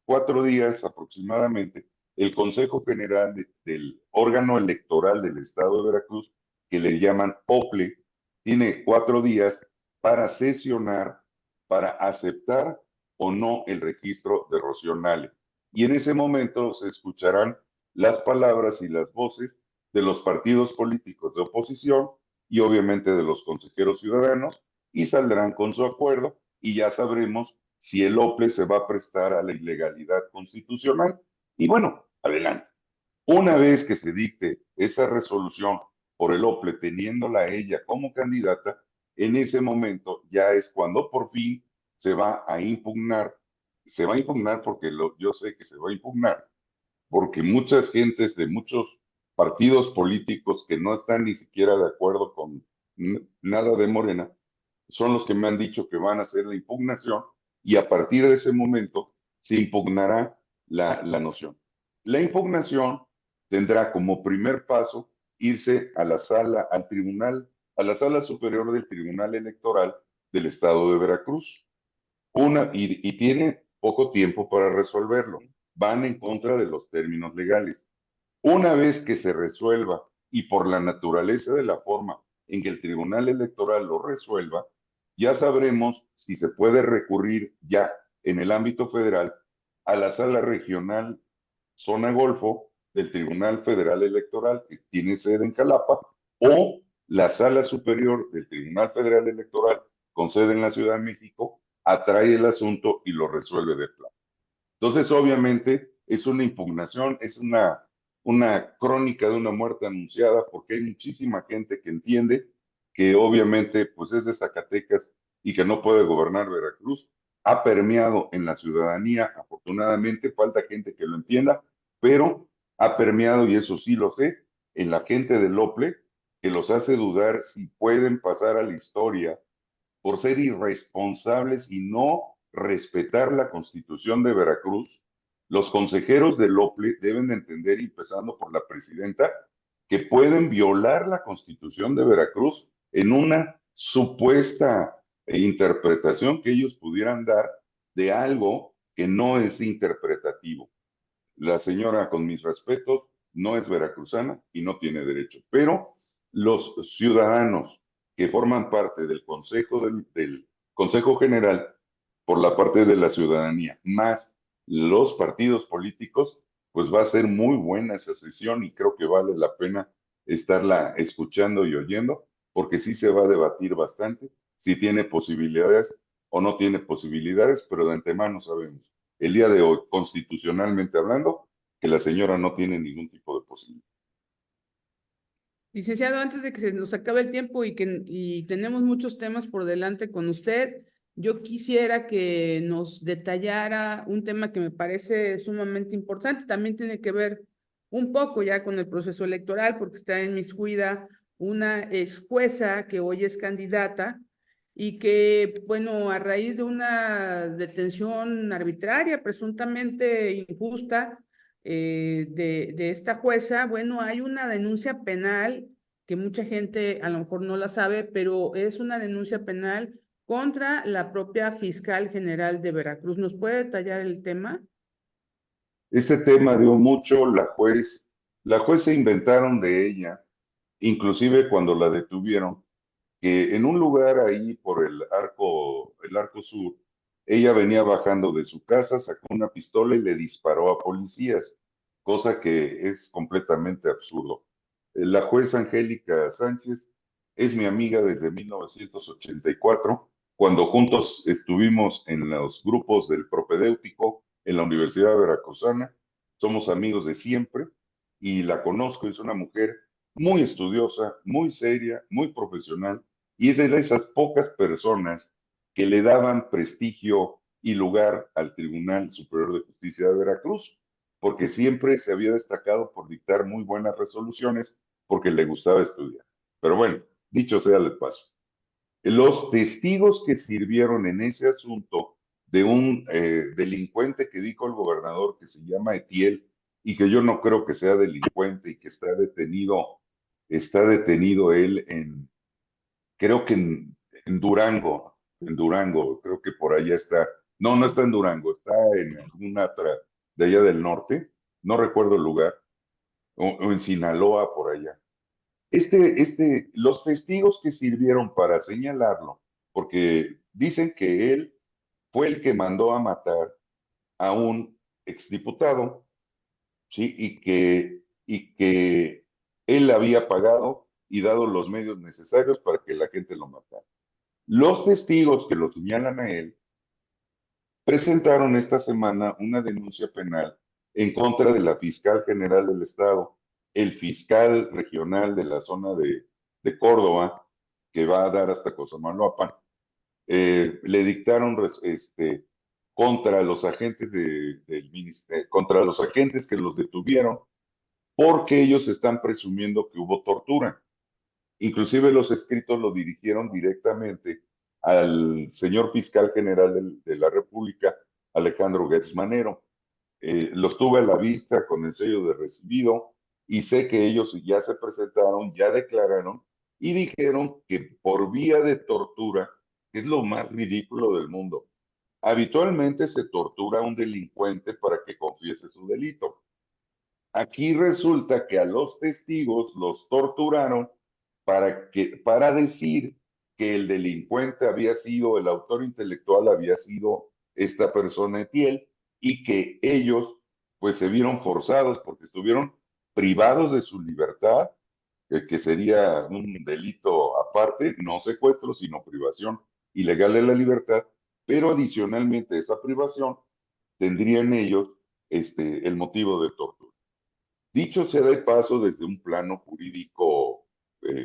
4 días aproximadamente el Consejo General del órgano electoral del Estado de Veracruz, que le llaman OPLE, tiene 4 días para sesionar, para aceptar o no el registro de Rocío Nale. Y en ese momento se escucharán las palabras y las voces de los partidos políticos de oposición y obviamente de los consejeros ciudadanos y saldrán con su acuerdo y ya sabremos si el OPLE se va a prestar a la ilegalidad constitucional. Y bueno, adelante. Una vez que se dicte esa resolución por el OPLE, teniéndola a ella como candidata, en ese momento ya es cuando por fin se va a impugnar porque yo sé que se va a impugnar, porque muchas gentes de muchos partidos políticos que no están ni siquiera de acuerdo con nada de Morena, son los que me han dicho que van a hacer la impugnación y a partir de ese momento se impugnará la noción. La impugnación tendrá como primer paso irse a la sala, al tribunal, a la sala superior del Tribunal Electoral del Estado de Veracruz. Y tiene poco tiempo para resolverlo. Van en contra de los términos legales. Una vez que se resuelva y por la naturaleza de la forma en que el Tribunal Electoral lo resuelva, ya sabremos si se puede recurrir ya en el ámbito federal a la Sala Regional Zona Golfo del Tribunal Federal Electoral, que tiene sede en Jalapa, o la Sala Superior del Tribunal Federal Electoral con sede en la Ciudad de México, atrae el asunto y lo resuelve de plano. Entonces, obviamente, es una impugnación, es una crónica de una muerte anunciada, porque hay muchísima gente que entiende que obviamente pues es de Zacatecas y que no puede gobernar Veracruz. Ha permeado en la ciudadanía, afortunadamente, falta gente que lo entienda, pero ha permeado, y eso sí lo sé, en la gente del Ople, que los hace dudar si pueden pasar a la historia por ser irresponsables y no respetar la Constitución de Veracruz. Los consejeros del OPLE deben de entender, empezando por la presidenta, que pueden violar la Constitución de Veracruz en una supuesta interpretación que ellos pudieran dar de algo que no es interpretativo. La señora, con mis respetos, no es veracruzana y no tiene derecho, pero los ciudadanos que forman parte del del Consejo General por la parte de la ciudadanía, más los partidos políticos, pues va a ser muy buena esa sesión y creo que vale la pena estarla escuchando y oyendo, porque sí se va a debatir bastante, si tiene posibilidades o no tiene posibilidades, pero de antemano sabemos el día de hoy, constitucionalmente hablando, que la señora no tiene ningún tipo de posibilidad. Licenciado, antes de que se nos acabe el tiempo y tenemos muchos temas por delante con usted, yo quisiera que nos detallara un tema que me parece sumamente importante. También tiene que ver un poco ya con el proceso electoral, porque está inmiscuida una ex jueza que hoy es candidata y que, bueno, a raíz de una detención arbitraria, presuntamente injusta, de esta jueza, bueno, hay una denuncia penal que mucha gente a lo mejor no la sabe, pero es una denuncia penal contra la propia fiscal general de Veracruz. ¿Nos puede detallar el tema? Este tema dio mucho, la juez se inventaron de ella, inclusive cuando la detuvieron, que en un lugar ahí por el arco sur, ella venía bajando de su casa, sacó una pistola y le disparó a policías, cosa que es completamente absurdo. La juez Angélica Sánchez es mi amiga desde 1984, cuando juntos estuvimos en los grupos del propedéutico en la Universidad Veracruzana. Somos amigos de siempre y la conozco, es una mujer muy estudiosa, muy seria, muy profesional, y es de esas pocas personas que le daban prestigio y lugar al Tribunal Superior de Justicia de Veracruz, porque siempre se había destacado por dictar muy buenas resoluciones, porque le gustaba estudiar. Pero bueno, dicho sea el paso. Los testigos que sirvieron en ese asunto de un delincuente que dijo el gobernador que se llama Etiel y que yo no creo que sea delincuente y que está detenido él creo que en Durango, creo que por allá está, no, no está en Durango, está en alguna otra de allá del norte, no recuerdo el lugar, o en Sinaloa, por allá. Los testigos que sirvieron para señalarlo, porque dicen que él fue el que mandó a matar a un exdiputado, ¿sí? Y que él había pagado y dado los medios necesarios para que la gente lo matara. Los testigos que lo señalan a él presentaron esta semana una denuncia penal en contra de la fiscal general del Estado, el fiscal regional de la zona de Córdoba, que va a dar hasta Cosamaloapan. Le dictaron contra los agentes del ministerio, contra los agentes que los detuvieron, porque ellos están presumiendo que hubo tortura. Inclusive los escritos lo dirigieron directamente al señor fiscal general de la República, Alejandro Gertz Manero. Los tuve a la vista con el sello de recibido y sé que ellos ya se presentaron, ya declararon y dijeron que por vía de tortura, que es lo más ridículo del mundo, habitualmente se tortura a un delincuente para que confiese su delito. Aquí resulta que a los testigos los torturaron para decir que el delincuente había sido, el autor intelectual había sido esta persona de piel y que ellos pues se vieron forzados porque estuvieron privados de su libertad, que sería un delito aparte, no secuestro, sino privación ilegal de la libertad, pero adicionalmente a esa privación tendrían ellos el motivo de tortura. Dicho sea de paso desde un plano jurídico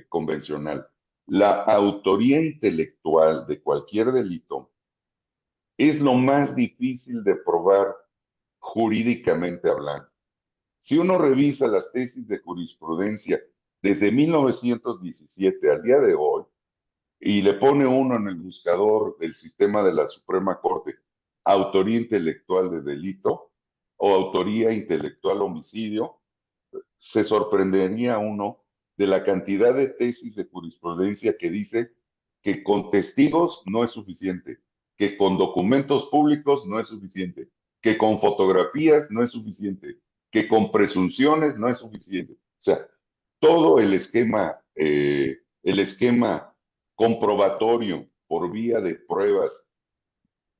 convencional, la autoría intelectual de cualquier delito es lo más difícil de probar jurídicamente hablando. Si uno revisa las tesis de jurisprudencia desde 1917 al día de hoy y le pone uno en el buscador del sistema de la Suprema Corte autoría intelectual de delito o autoría intelectual homicidio, se sorprendería uno de la cantidad de tesis de jurisprudencia que dice que con testigos no es suficiente, que con documentos públicos no es suficiente, que con fotografías no es suficiente, que con presunciones no es suficiente. O sea, todo el esquema comprobatorio por vía de pruebas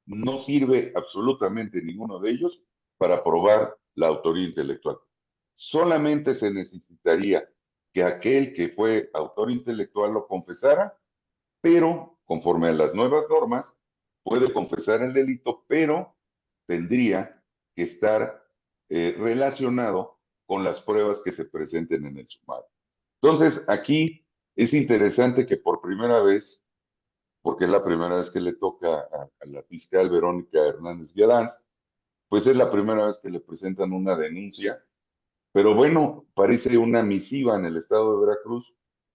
no sirve absolutamente ninguno de ellos para probar la autoría intelectual. Solamente se necesitaría que aquel que fue autor intelectual lo confesara, pero conforme a las nuevas normas, puede confesar el delito, pero tendría que estar relacionado con las pruebas que se presenten en el sumario. Entonces, aquí es interesante que por primera vez, porque es la primera vez que le toca a la fiscal Verónica Hernández Galán, pues es la primera vez que le presentan una denuncia, pero bueno, parece una misiva en el estado de Veracruz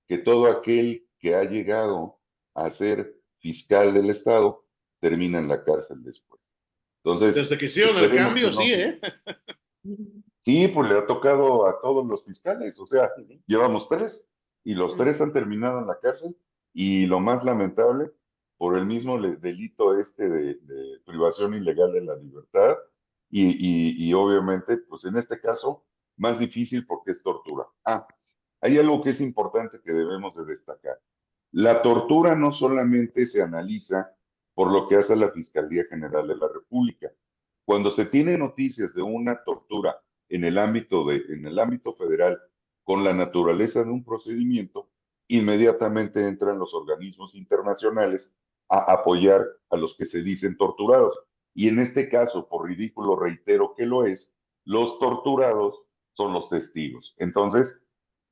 que todo aquel que ha llegado a ser fiscal del estado termina en la cárcel después. Entonces, Desde que hicieron el esperemos que cambio, no. sí, ¿eh? Sí, pues le ha tocado a todos los fiscales, o sea, llevamos tres y los tres han terminado en la cárcel y lo más lamentable, por el mismo delito de privación ilegal de la libertad y obviamente, pues en este caso, más difícil porque es tortura. Ah, hay algo que es importante que debemos de destacar. La tortura no solamente se analiza por lo que hace la Fiscalía General de la República. Cuando se tiene noticias de una tortura en el ámbito federal con la naturaleza de un procedimiento, inmediatamente entran los organismos internacionales a apoyar a los que se dicen torturados. Y en este caso, por ridículo reitero que lo es, los torturados son los testigos. Entonces,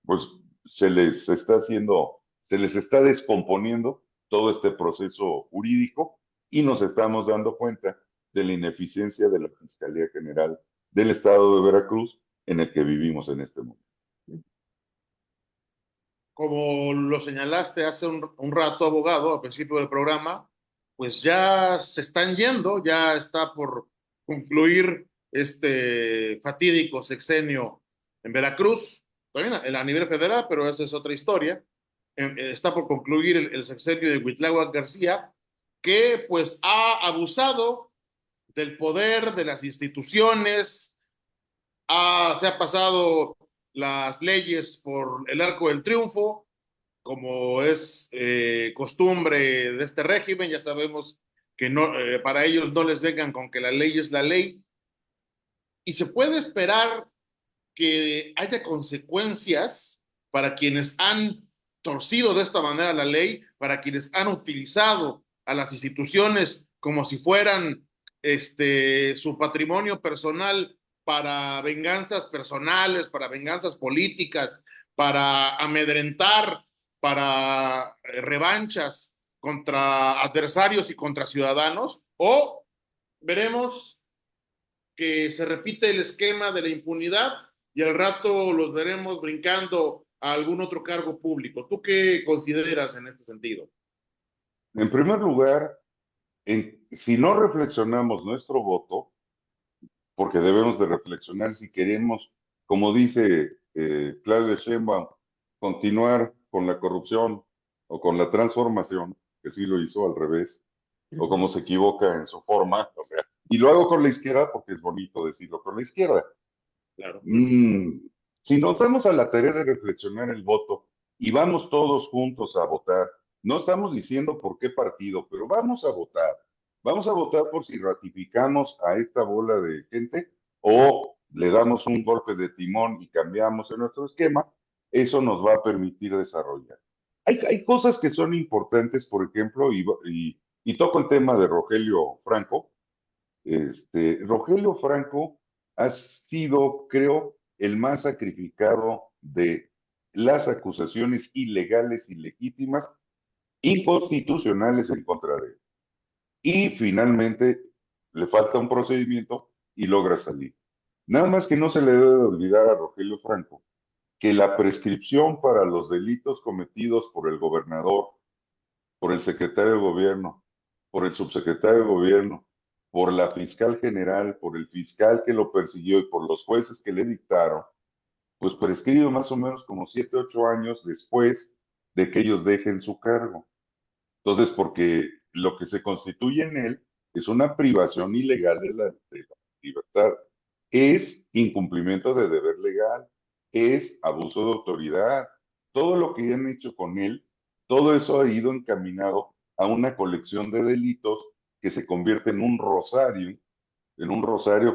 pues se les está descomponiendo todo este proceso jurídico y nos estamos dando cuenta de la ineficiencia de la Fiscalía General del Estado de Veracruz en el que vivimos en este momento. Como lo señalaste hace un rato, abogado, al principio del programa, pues ya se están yendo, ya está por concluir este fatídico sexenio en Veracruz, también a nivel federal, pero esa es otra historia. Está por concluir el sexenio de Cuitláhuac García, que pues ha abusado del poder de las instituciones, se ha pasado las leyes por el arco del triunfo, como es costumbre de este régimen. Ya sabemos que no, para ellos no les vengan con que la ley es la ley, y se puede esperar que haya consecuencias para quienes han torcido de esta manera la ley, para quienes han utilizado a las instituciones como si fueran su patrimonio personal para venganzas personales, para venganzas políticas, para amedrentar, para revanchas contra adversarios y contra ciudadanos, o veremos que se repite el esquema de la impunidad y al rato los veremos brincando a algún otro cargo público. ¿Tú qué consideras en este sentido? En primer lugar, si no reflexionamos nuestro voto, porque debemos de reflexionar si queremos, como dice Claudia Sheinbaum, continuar con la corrupción o con la transformación, que sí lo hizo al revés, o como se equivoca en su forma, o sea, y lo hago con la izquierda porque es bonito decirlo con la izquierda. Claro. Mm, si nos damos a la tarea de reflexionar el voto y vamos todos juntos a votar, no estamos diciendo por qué partido, pero vamos a votar. Vamos a votar por si ratificamos a esta bola de gente o le damos un golpe de timón y cambiamos en nuestro esquema. Eso nos va a permitir desarrollar. Hay cosas que son importantes, por ejemplo, y Y toco el tema de Rogelio Franco. Rogelio Franco ha sido, creo, el más sacrificado de las acusaciones ilegales, ilegítimas, inconstitucionales en contra de él. Y finalmente le falta un procedimiento y logra salir. Nada más que no se le debe de olvidar a Rogelio Franco que la prescripción para los delitos cometidos por el gobernador, por el secretario de gobierno, por el subsecretario de gobierno, por la fiscal general, por el fiscal que lo persiguió y por los jueces que le dictaron, pues prescribe más o menos como 7, 8 años después de que ellos dejen su cargo. Entonces, porque lo que se constituye en él es una privación ilegal de la libertad, es incumplimiento de deber legal, es abuso de autoridad. Todo lo que han hecho con él, todo eso ha ido encaminado a una colección de delitos que se convierte en un rosario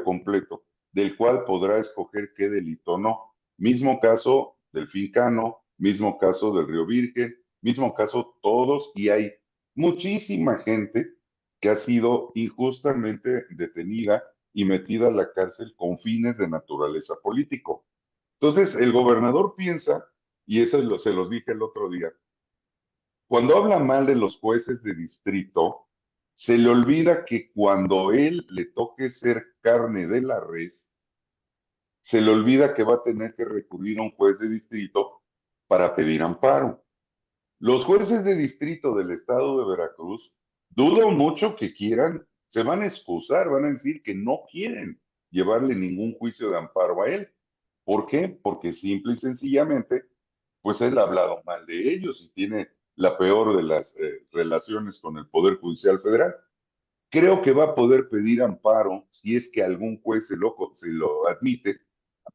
completo, del cual podrá escoger qué delito no. Mismo caso del Fincano, mismo caso del Río Virgen, mismo caso todos, y hay muchísima gente que ha sido injustamente detenida y metida a la cárcel con fines de naturaleza político. Entonces, el gobernador piensa, y eso se los dije el otro día, cuando habla mal de los jueces de distrito, se le olvida que cuando él le toque ser carne de la res, se le olvida que va a tener que recurrir a un juez de distrito para pedir amparo. Los jueces de distrito del estado de Veracruz, dudo mucho que quieran, se van a excusar, van a decir que no quieren llevarle ningún juicio de amparo a él. ¿Por qué? Porque simple y sencillamente, pues él ha hablado mal de ellos y tiene la peor de las relaciones con el Poder Judicial Federal. Creo que va a poder pedir amparo si es que algún juez se lo admite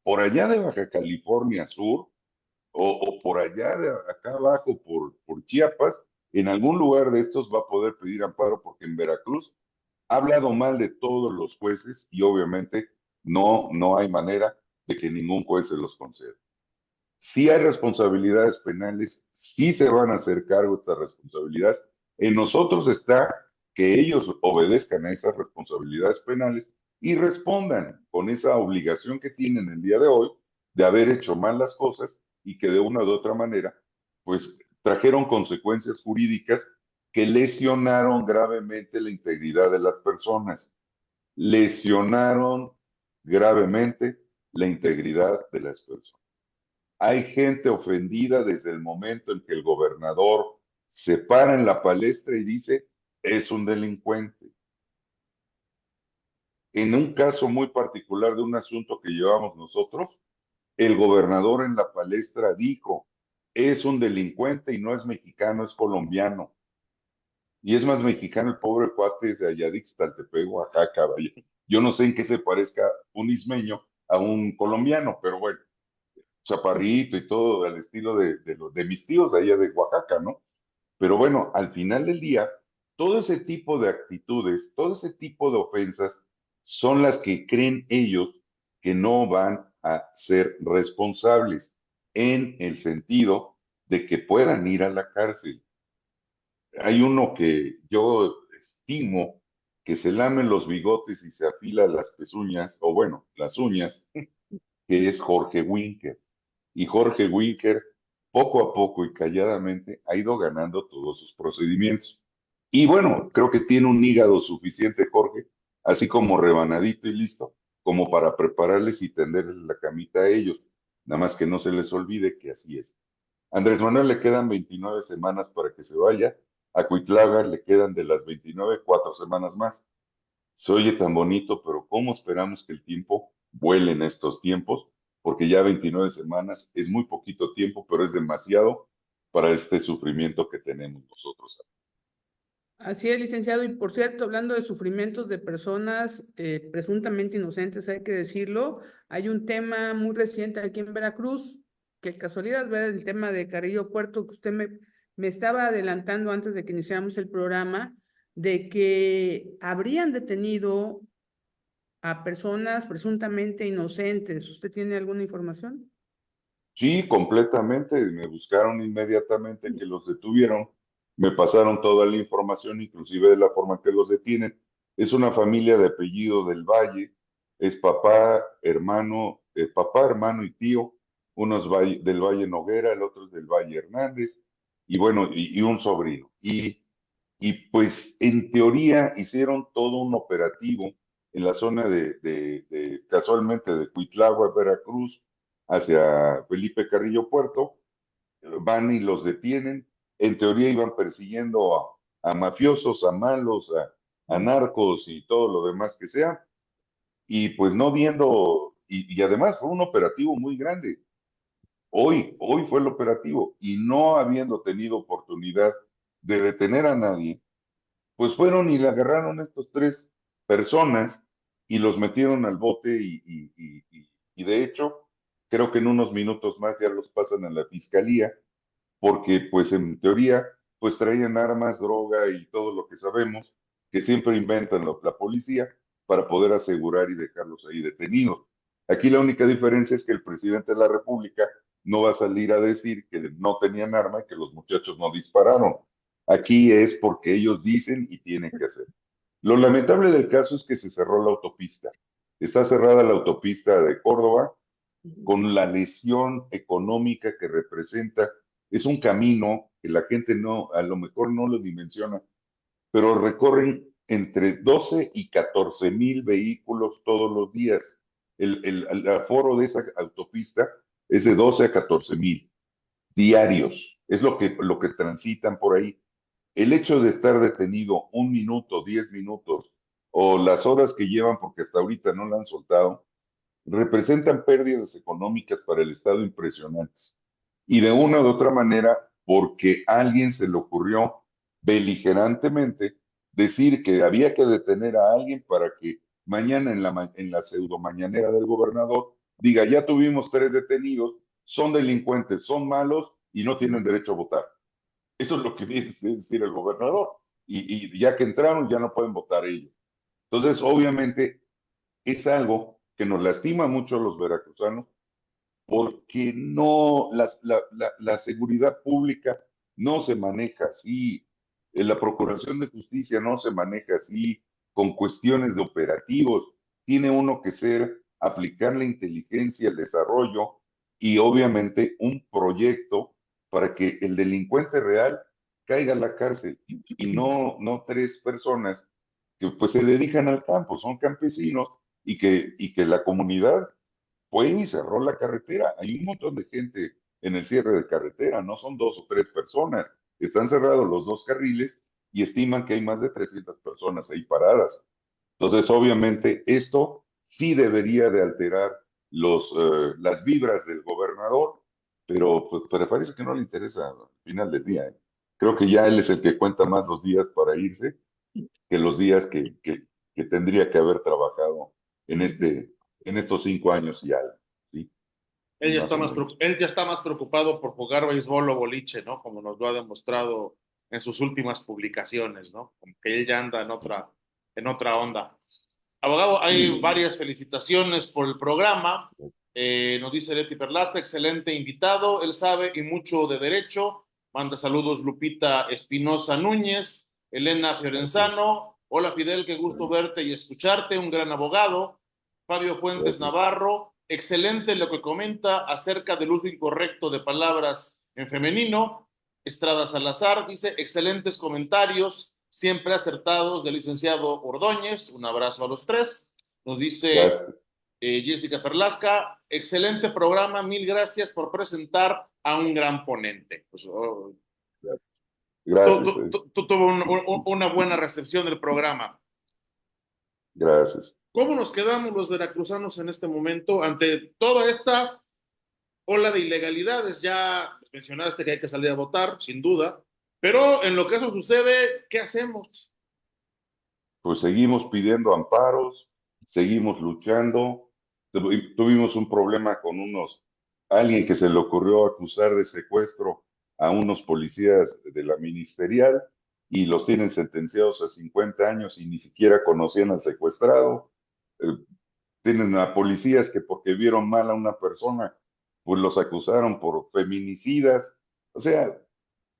por allá de Baja California Sur o por allá de acá abajo por Chiapas, en algún lugar de estos va a poder pedir amparo porque en Veracruz ha hablado mal de todos los jueces y obviamente no hay manera de que ningún juez se los conceda. Si hay responsabilidades penales, sí se van a hacer cargo de estas responsabilidades. En nosotros está que ellos obedezcan a esas responsabilidades penales y respondan con esa obligación que tienen el día de hoy de haber hecho mal las cosas y que de una u otra manera, pues trajeron consecuencias jurídicas que lesionaron gravemente la integridad de las personas, lesionaron gravemente la integridad de las personas. Hay gente ofendida desde el momento en que el gobernador se para en la palestra y dice, es un delincuente. En un caso muy particular de un asunto que llevamos nosotros, el gobernador en la palestra dijo, es un delincuente y no es mexicano, es colombiano. Y es más mexicano el pobre cuate de Ayadix, Taltepec, Oaxaca, vaya. Yo no sé en qué se parezca un ismeño a un colombiano, pero bueno, chaparrito y todo al estilo de mis tíos de allá de Oaxaca, ¿no? Pero bueno, al final del día, todo ese tipo de actitudes, todo ese tipo de ofensas son las que creen ellos que no van a ser responsables en el sentido de que puedan ir a la cárcel. Hay uno que yo estimo que se lame los bigotes y se afila las pezuñas, o bueno, las uñas, que es Jorge Winker. Y Jorge Winker, poco a poco y calladamente, ha ido ganando todos sus procedimientos. Y bueno, creo que tiene un hígado suficiente, Jorge, así como rebanadito y listo, como para prepararles y tenderles la camita a ellos. Nada más que no se les olvide que así es. A Andrés Manuel le quedan 29 semanas para que se vaya. A Cuitlaga le quedan de las 29, 4 semanas más. Se oye tan bonito, pero ¿cómo esperamos que el tiempo vuele en estos tiempos? Porque ya 29 semanas es muy poquito tiempo, pero es demasiado para este sufrimiento que tenemos nosotros. Así es, licenciado. Y por cierto, hablando de sufrimientos de personas presuntamente inocentes, hay que decirlo, hay un tema muy reciente aquí en Veracruz, que casualidad, ver el tema de Carrillo Puerto, que usted me estaba adelantando antes de que iniciáramos el programa, de que habrían detenido a personas presuntamente inocentes. ¿Usted tiene alguna información? Sí, completamente. Me buscaron inmediatamente que los detuvieron. Me pasaron toda la información, inclusive de la forma que los detienen. Es una familia de apellido del Valle, es papá, hermano y tío, uno es del Valle Noguera, el otro es del Valle Hernández, y bueno, y un sobrino. Y pues en teoría hicieron todo un operativo en la zona casualmente de Cuitlagua, Veracruz, hacia Felipe Carrillo Puerto, van y los detienen. En teoría iban persiguiendo a mafiosos, a malos, a narcos y todo lo demás que sea. Y pues no viendo, y además fue un operativo muy grande. Hoy fue el operativo y no habiendo tenido oportunidad de detener a nadie, pues fueron y le agarraron a estos tres personas y los metieron al bote y de hecho creo que en unos minutos más ya los pasan a la fiscalía porque pues en teoría pues traían armas, droga y todo lo que sabemos que siempre inventan la policía para poder asegurar y dejarlos ahí detenidos. Aquí la única diferencia es que el presidente de la República no va a salir a decir que no tenían arma y que los muchachos no dispararon. Aquí es porque ellos dicen y tienen que hacer. Lo lamentable del caso es que se cerró la autopista. Está cerrada la autopista de Córdoba con la lesión económica que representa. Es un camino que la gente no, a lo mejor no lo dimensiona, pero recorren entre 12 y 14 mil vehículos todos los días. El aforo de esa autopista es de 12 a 14 mil diarios. Es lo que transitan por ahí. El hecho de estar detenido 1 minuto, 10 minutos, o las horas que llevan, porque hasta ahorita no la han soltado, representan pérdidas económicas para el Estado impresionantes. Y de una u otra manera, porque a alguien se le ocurrió beligerantemente decir que había que detener a alguien para que mañana en la pseudo mañanera del gobernador diga, ya tuvimos 3 detenidos, son delincuentes, son malos y no tienen derecho a votar. Eso es lo que viene a decir el gobernador. Y ya que entraron, ya no pueden votar ellos. Entonces, obviamente, es algo que nos lastima mucho a los veracruzanos porque no, la seguridad pública no se maneja así, la Procuración de Justicia no se maneja así, con cuestiones de operativos. Tiene uno que aplicar la inteligencia, el desarrollo y obviamente un proyecto para que el delincuente real caiga a la cárcel y no tres personas que pues se dedican al campo, son campesinos y que la comunidad fue y cerró la carretera. Hay un montón de gente en el cierre de carretera, no son 2 o 3 personas. Están cerrados los 2 carriles y estiman que hay más de 300 personas ahí paradas. Entonces, obviamente, esto sí debería de alterar las vibras del gobernador, pero parece que no le interesa al final del día. ¿Eh? Creo que ya él es el que cuenta más los días para irse que los días que tendría que haber trabajado en en estos 5 años y algo, ¿sí? Él ya Más está o menos. él ya está más preocupado por jugar béisbol o boliche, ¿no? Como nos lo ha demostrado en sus últimas publicaciones, ¿no? Como que él ya anda en otra onda. Abogado, hay Sí, varias felicitaciones por el programa. Nos dice Leti Perlasta, excelente invitado, él sabe y mucho de derecho. Manda saludos Lupita Espinosa Núñez, Elena gracias, Fiorenzano. Hola Fidel, qué gusto verte y escucharte, un gran abogado. Fabio Fuentes gracias. Navarro, excelente lo que comenta acerca del uso incorrecto de palabras en femenino. Estrada Salazar dice, excelentes comentarios, siempre acertados del licenciado Ordóñez. Un abrazo a los tres. Nos dice Gracias, Jessica Perlasca, excelente programa, mil gracias por presentar a un gran ponente. Pues, gracias, tuvo una buena recepción del programa. gracias. ¿Cómo nos quedamos los veracruzanos en este momento ante toda esta ola de ilegalidades? Ya mencionaste que hay que salir a votar, sin duda, pero en lo que eso sucede, ¿qué hacemos? Pues seguimos pidiendo amparos, seguimos luchando. Tuvimos un problema con alguien que se le ocurrió acusar de secuestro a unos policías de la ministerial y los tienen sentenciados a 50 años y ni siquiera conocían al secuestrado. Eh, Tienen a policías que porque vieron mal a una persona, pues los acusaron por feminicidas. O sea,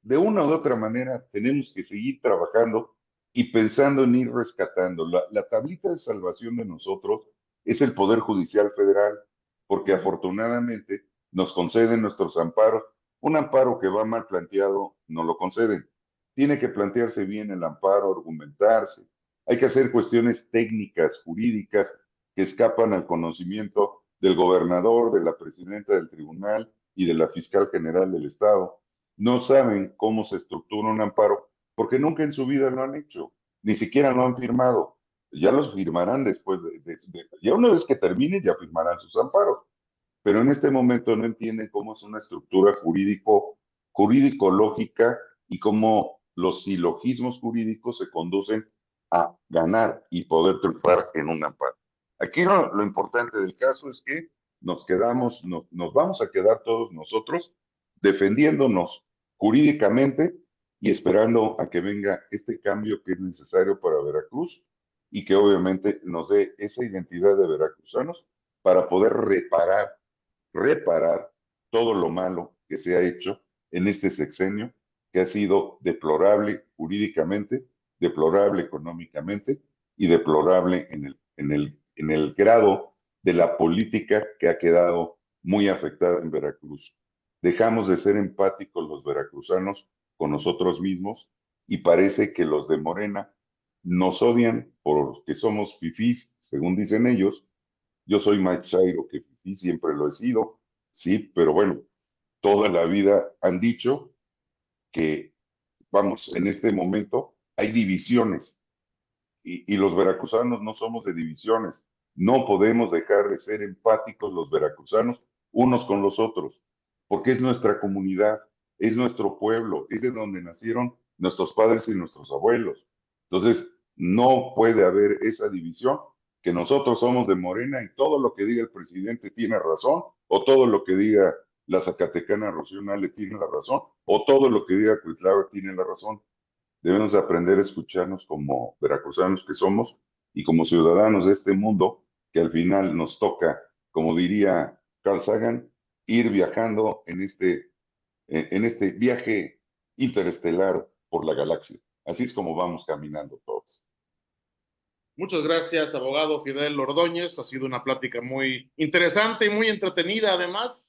de una u otra manera tenemos que seguir trabajando y pensando en ir rescatando. La tablita de salvación de nosotros es el Poder Judicial Federal, porque afortunadamente nos conceden nuestros amparos. Un amparo que va mal planteado, no lo conceden. Tiene que plantearse bien el amparo, argumentarse. Hay que hacer cuestiones técnicas, jurídicas, que escapan al conocimiento del gobernador, de la presidenta del tribunal y de la fiscal general del Estado. No saben cómo se estructura un amparo porque nunca en su vida lo han hecho, ni siquiera lo han firmado. Ya los firmarán después ya una vez que termine, ya firmarán sus amparos, pero en este momento no entienden cómo es una estructura jurídico-lógica y cómo los silogismos jurídicos se conducen a ganar y poder triunfar en un amparo. Aquí lo importante del caso es que nos vamos a quedar todos nosotros defendiéndonos jurídicamente y esperando a que venga este cambio que es necesario para Veracruz y que obviamente nos dé esa identidad de veracruzanos para poder reparar todo lo malo que se ha hecho en este sexenio, que ha sido deplorable jurídicamente, deplorable económicamente y deplorable en el grado de la política que ha quedado muy afectada en Veracruz. Dejamos de ser empáticos los veracruzanos con nosotros mismos y parece que los de Morena nos odian porque somos fifís, según dicen ellos. Yo soy más chairo que fifí, siempre lo he sido, sí, pero bueno, toda la vida han dicho que, vamos, en este momento hay divisiones y los veracruzanos no somos de divisiones. No podemos dejar de ser empáticos los veracruzanos unos con los otros, porque es nuestra comunidad, es nuestro pueblo, es de donde nacieron nuestros padres y nuestros abuelos. Entonces, no puede haber esa división, que nosotros somos de Morena y todo lo que diga el presidente tiene razón, o todo lo que diga la Zacatecana Rocío Nale tiene la razón, o todo lo que diga Cuitlava tiene la razón. Debemos aprender a escucharnos como veracruzanos que somos y como ciudadanos de este mundo, que al final nos toca, como diría Carl Sagan, ir viajando en este viaje interestelar por la galaxia. Así es como vamos caminando todos. Muchas gracias, abogado Fidel Ordóñez. Ha sido una plática muy interesante y muy entretenida, además,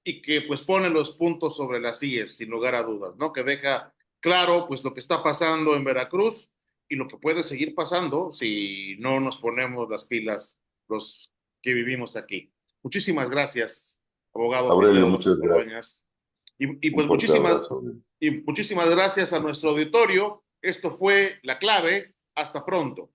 y que pues pone los puntos sobre las íes, sin lugar a dudas, ¿no? Que deja claro pues lo que está pasando en Veracruz y lo que puede seguir pasando si no nos ponemos las pilas los que vivimos aquí. Muchísimas gracias, abogado Aurelio, Fidel muchas gracias. Ordóñez. Y Un pues fuerte abrazo. muchísimas gracias a nuestro auditorio. Esto fue La Clave. Hasta pronto.